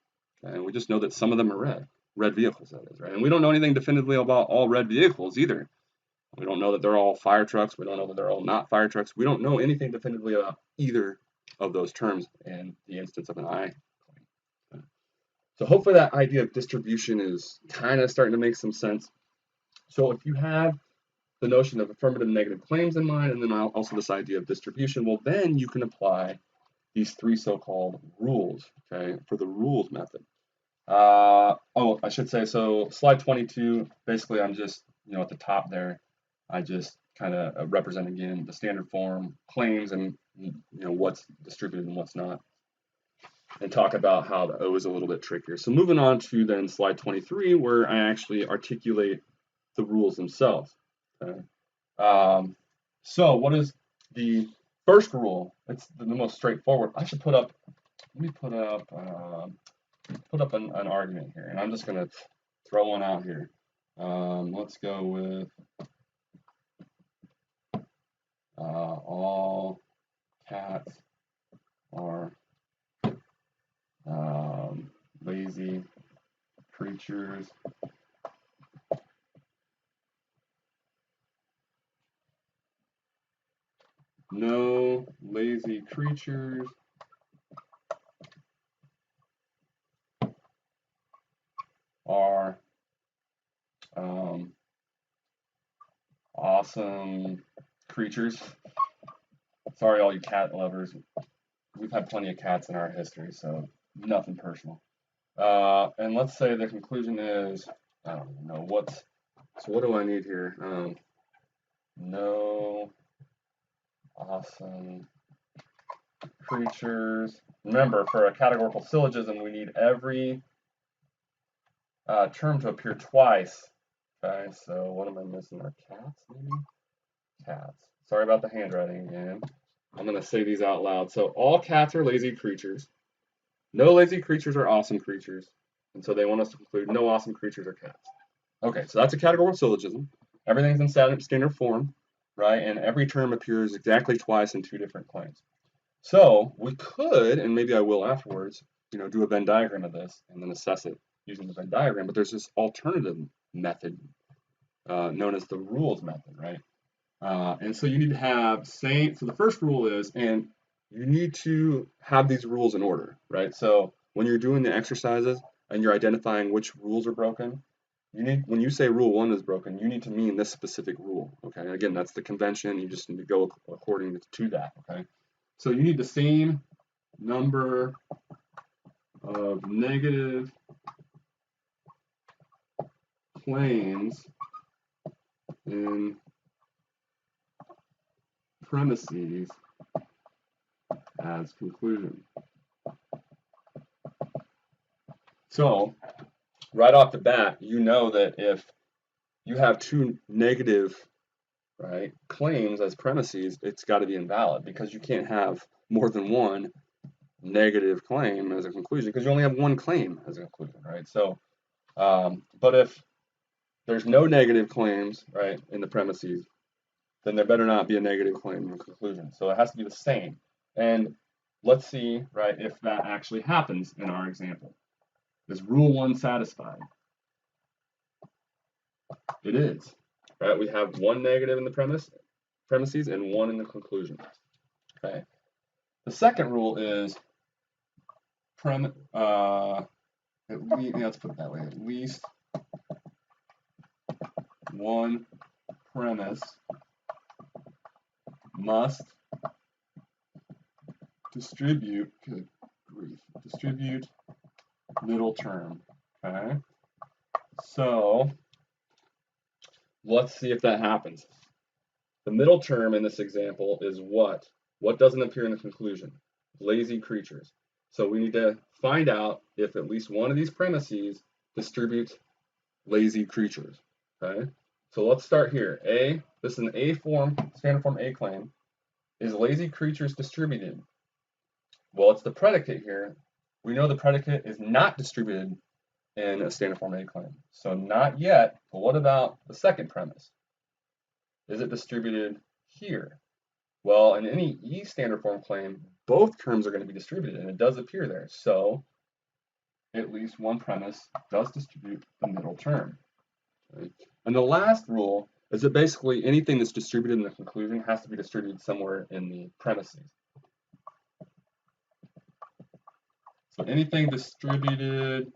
Speaker 1: okay, and we just know that some of them are red vehicles, that is, right? And we don't know anything definitively about all red vehicles either. We don't know that they're all fire trucks. We don't know that they're all not fire trucks. We don't know anything definitively about either of those terms in the instance of an I claim. So hopefully that idea of distribution is kind of starting to make some sense. So if you have the notion of affirmative and negative claims in mind, and then also this idea of distribution, well, then you can apply these three so-called rules, okay, for the rules method. I should say, so slide 22, basically I'm just, at the top there, I just kind of represent again the standard form claims and what's distributed and what's not, and talk about how the O is a little bit trickier. So moving on to then slide 23, where I actually articulate the rules themselves. Okay. So what is the first rule? It's the most straightforward. I should let me put up an argument here, and I'm just going to throw one out here. Let's go with all cats are lazy creatures. No lazy creatures are awesome creatures. Sorry, all you cat lovers. We've had plenty of cats in our history, so nothing personal. And let's say the conclusion is, I don't even know so what do I need here? No awesome creatures. Remember, for a categorical syllogism, we need every term to appear twice. Okay, so what am I missing? Are cats, maybe? Cats. Sorry about the handwriting again. I'm going to say these out loud. So all cats are lazy creatures. No lazy creatures are awesome creatures. And so they want us to conclude no awesome creatures are cats. Okay, so that's a categorical syllogism. Everything's in standard form, right? And every term appears exactly twice in two different claims. So we could, and maybe I will afterwards, do a Venn diagram of this and then assess it using the Venn diagram. But there's this alternative method known as the rules method, right? And so you need to have so the first rule is, and you need to have these rules in order, right? So when you're doing the exercises and you're identifying which rules are broken, when you say rule 1 is broken, you need to mean this specific rule, okay? And again, that's the convention. You just need to go according to that, okay? So you need the same number of negative claims in premises as conclusion. So right off the bat, you know that if you have two negative, right, claims as premises, it's got to be invalid, because you can't have more than one negative claim as a conclusion, because you only have one claim as a conclusion, right? So, but if there's no negative claims, right, in the premises, then there better not be a negative claim in the conclusion. So it has to be the same. And let's see, right, if that actually happens in our example. Is rule 1 satisfied? It is, right? We have one negative in the premises and one in the conclusion. Okay. The second rule is let's put it that way. At least one premise must distribute middle term. Okay. So let's see if that happens. The middle term in this example is what? What doesn't appear in the conclusion? Lazy creatures. So we need to find out if at least one of these premises distributes lazy creatures. Okay? So let's start here. A, this is an A form, standard form A claim. Is lazy creatures distributed? Well, it's the predicate here. We know the predicate is not distributed in a standard form A claim. So not yet, but what about the second premise? Is it distributed here? Well, in any E standard form claim, both terms are going to be distributed, and it does appear there. So at least one premise does distribute the middle term. Right? And the last rule is that basically anything that's distributed in the conclusion has to be distributed somewhere in the premises. So anything distributed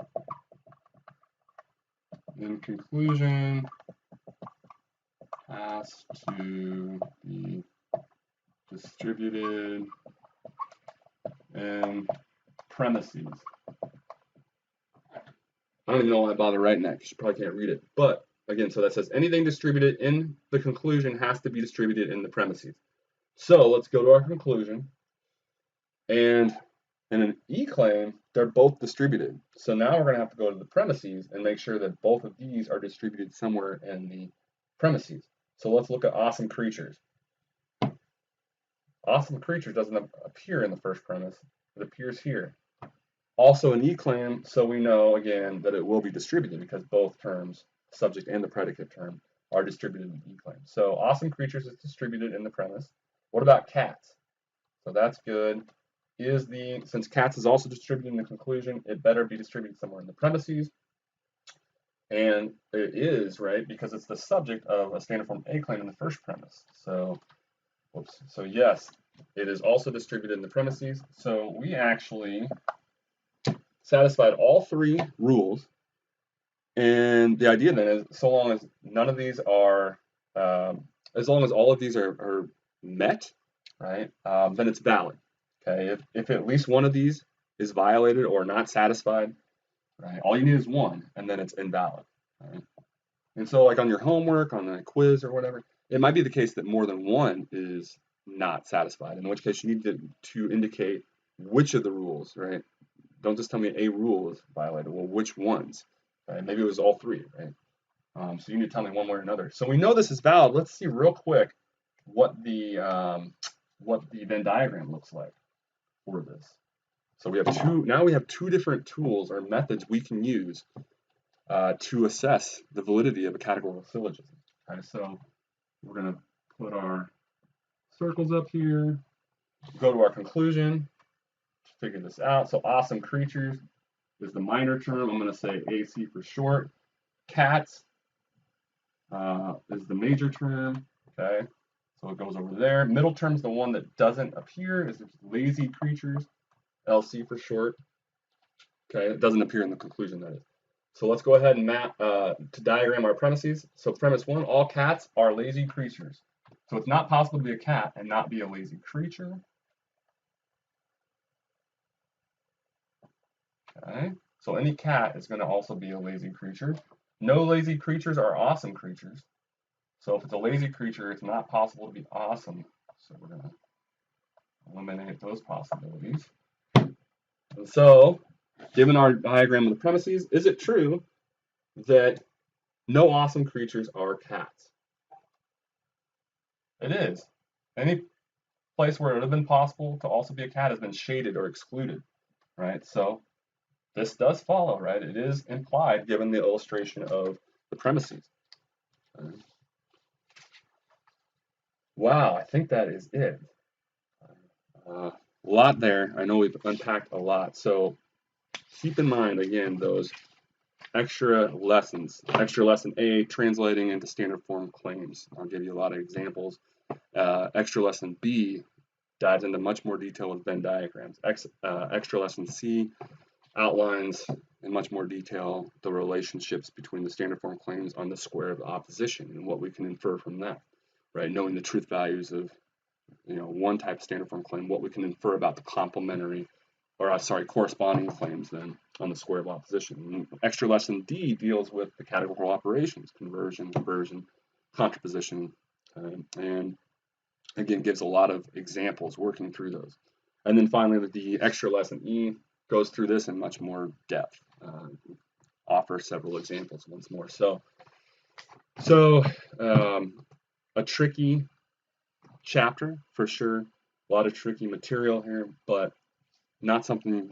Speaker 1: in conclusion has to be distributed in premises. I don't even know why I bother writing that because you probably can't read it. But again, so that says anything distributed in the conclusion has to be distributed in the premises. So let's go to our conclusion. And in an E claim, they're both distributed. So now we're going to have to go to the premises and make sure that both of these are distributed somewhere in the premises. So let's look at awesome creatures. Awesome creatures doesn't appear in the first premise. It appears here. Also an E claim, so we know again that it will be distributed because both terms, subject and the predicate term, are distributed in E claim. So awesome creatures is distributed in the premise. What about cats? So that's good. Since cats is also distributed in the conclusion, it better be distributed somewhere in the premises. And it is, right, because it's the subject of a standard form A claim in the first premise. So, whoops. So yes, it is also distributed in the premises. So we actually satisfied all three rules. And the idea then is so long as none of these are, as long as all of these are met, right, then it's valid. Okay, if at least one of these is violated or not satisfied, right, all you need is one, and then it's invalid. Right? And so like on your homework, on a quiz or whatever, it might be the case that more than one is not satisfied, in which case you need to indicate which of the rules, right? Don't just tell me a rule is violated. Well, which ones? Right? Maybe it was all three, right? So you need to tell me one way or another. So we know this is valid. Let's see real quick what the Venn diagram looks like for this. So we have now we have two different tools or methods we can use to assess the validity of a categorical syllogism. Okay, so we're going to put our circles up here, go to our conclusion, figure this out. So awesome creatures is the minor term. I'm going to say AC for short. Cats is the major term. Okay, so it goes over there. Middle term is the one that doesn't appear. Is lazy creatures, LC for short. Okay, it doesn't appear in the conclusion, that is. So let's go ahead and map to diagram our premises. So premise one, all cats are lazy creatures. So it's not possible to be a cat and not be a lazy creature. Okay, so any cat is going to also be a lazy creature. No lazy creatures are awesome creatures. So if it's a lazy creature, it's not possible to be awesome. So we're going to eliminate those possibilities. And so, given our diagram of the premises, is it true that no awesome creatures are cats? It is. Any place where it would have been possible to also be a cat has been shaded or excluded, right? So this does follow, right? It is implied given the illustration of the premises. Wow, I think that is it. A lot there. I know we've unpacked a lot. So keep in mind, again, those extra lessons. Extra lesson A, translating into standard form claims. I'll give you a lot of examples. Extra lesson B dives into much more detail with Venn diagrams. Extra lesson C outlines in much more detail the relationships between the standard form claims on the square of opposition and what we can infer from that, right? Knowing the truth values of one type of standard form claim, what we can infer about the complementary, or corresponding claims then on the square of opposition. And extra lesson D deals with the categorical operations, conversion, conversion, contraposition, and again gives a lot of examples working through those. And then finally, the extra lesson E goes through this in much more depth, offer several examples once more. So a tricky chapter for sure, a lot of tricky material here, but not something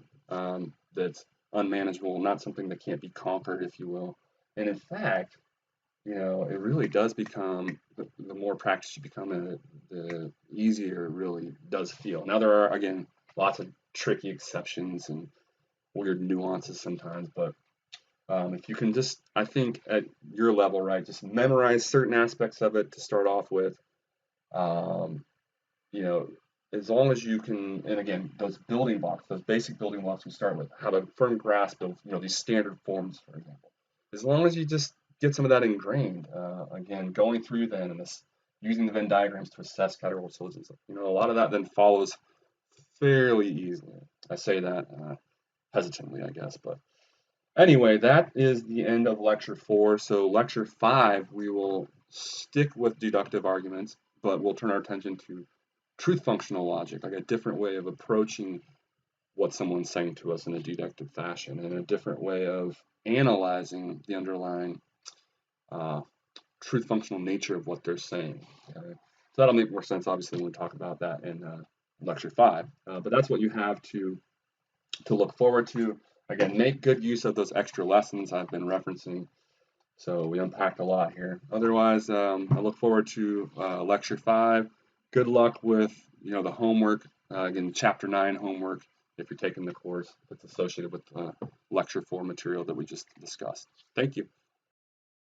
Speaker 1: that's unmanageable, not something that can't be conquered, if you will. And in fact, you know, it really does become, the more practice you become, the easier it really does feel. Now, there are, again, lots of tricky exceptions and weird nuances sometimes, but if you can just, I think at your level, right, just memorize certain aspects of it to start off with, you know, as long as you can, and again, those building blocks, those basic building blocks we start with, have a firm grasp of, you know, these standard forms, for example. As long as you just get some of that ingrained, again, going through then and this, using the Venn diagrams to assess categorical syllogisms, you know, a lot of that then follows fairly easily. I say that hesitantly, I guess, but anyway, that is the end of lecture 4. So lecture 5, we will stick with deductive arguments, but we'll turn our attention to truth functional logic, like a different way of approaching what someone's saying to us in a deductive fashion, and a different way of analyzing the underlying truth functional nature of what they're saying. Okay? So that'll make more sense, obviously, when we talk about that in lecture 5. But that's what you have to look forward to. Again, make good use of those extra lessons I've been referencing. So we unpacked a lot here. Otherwise, I look forward to lecture 5. Good luck with, you know, the homework. Again, chapter 9 homework, if you're taking the course that's associated with lecture 4 material that we just discussed. Thank you.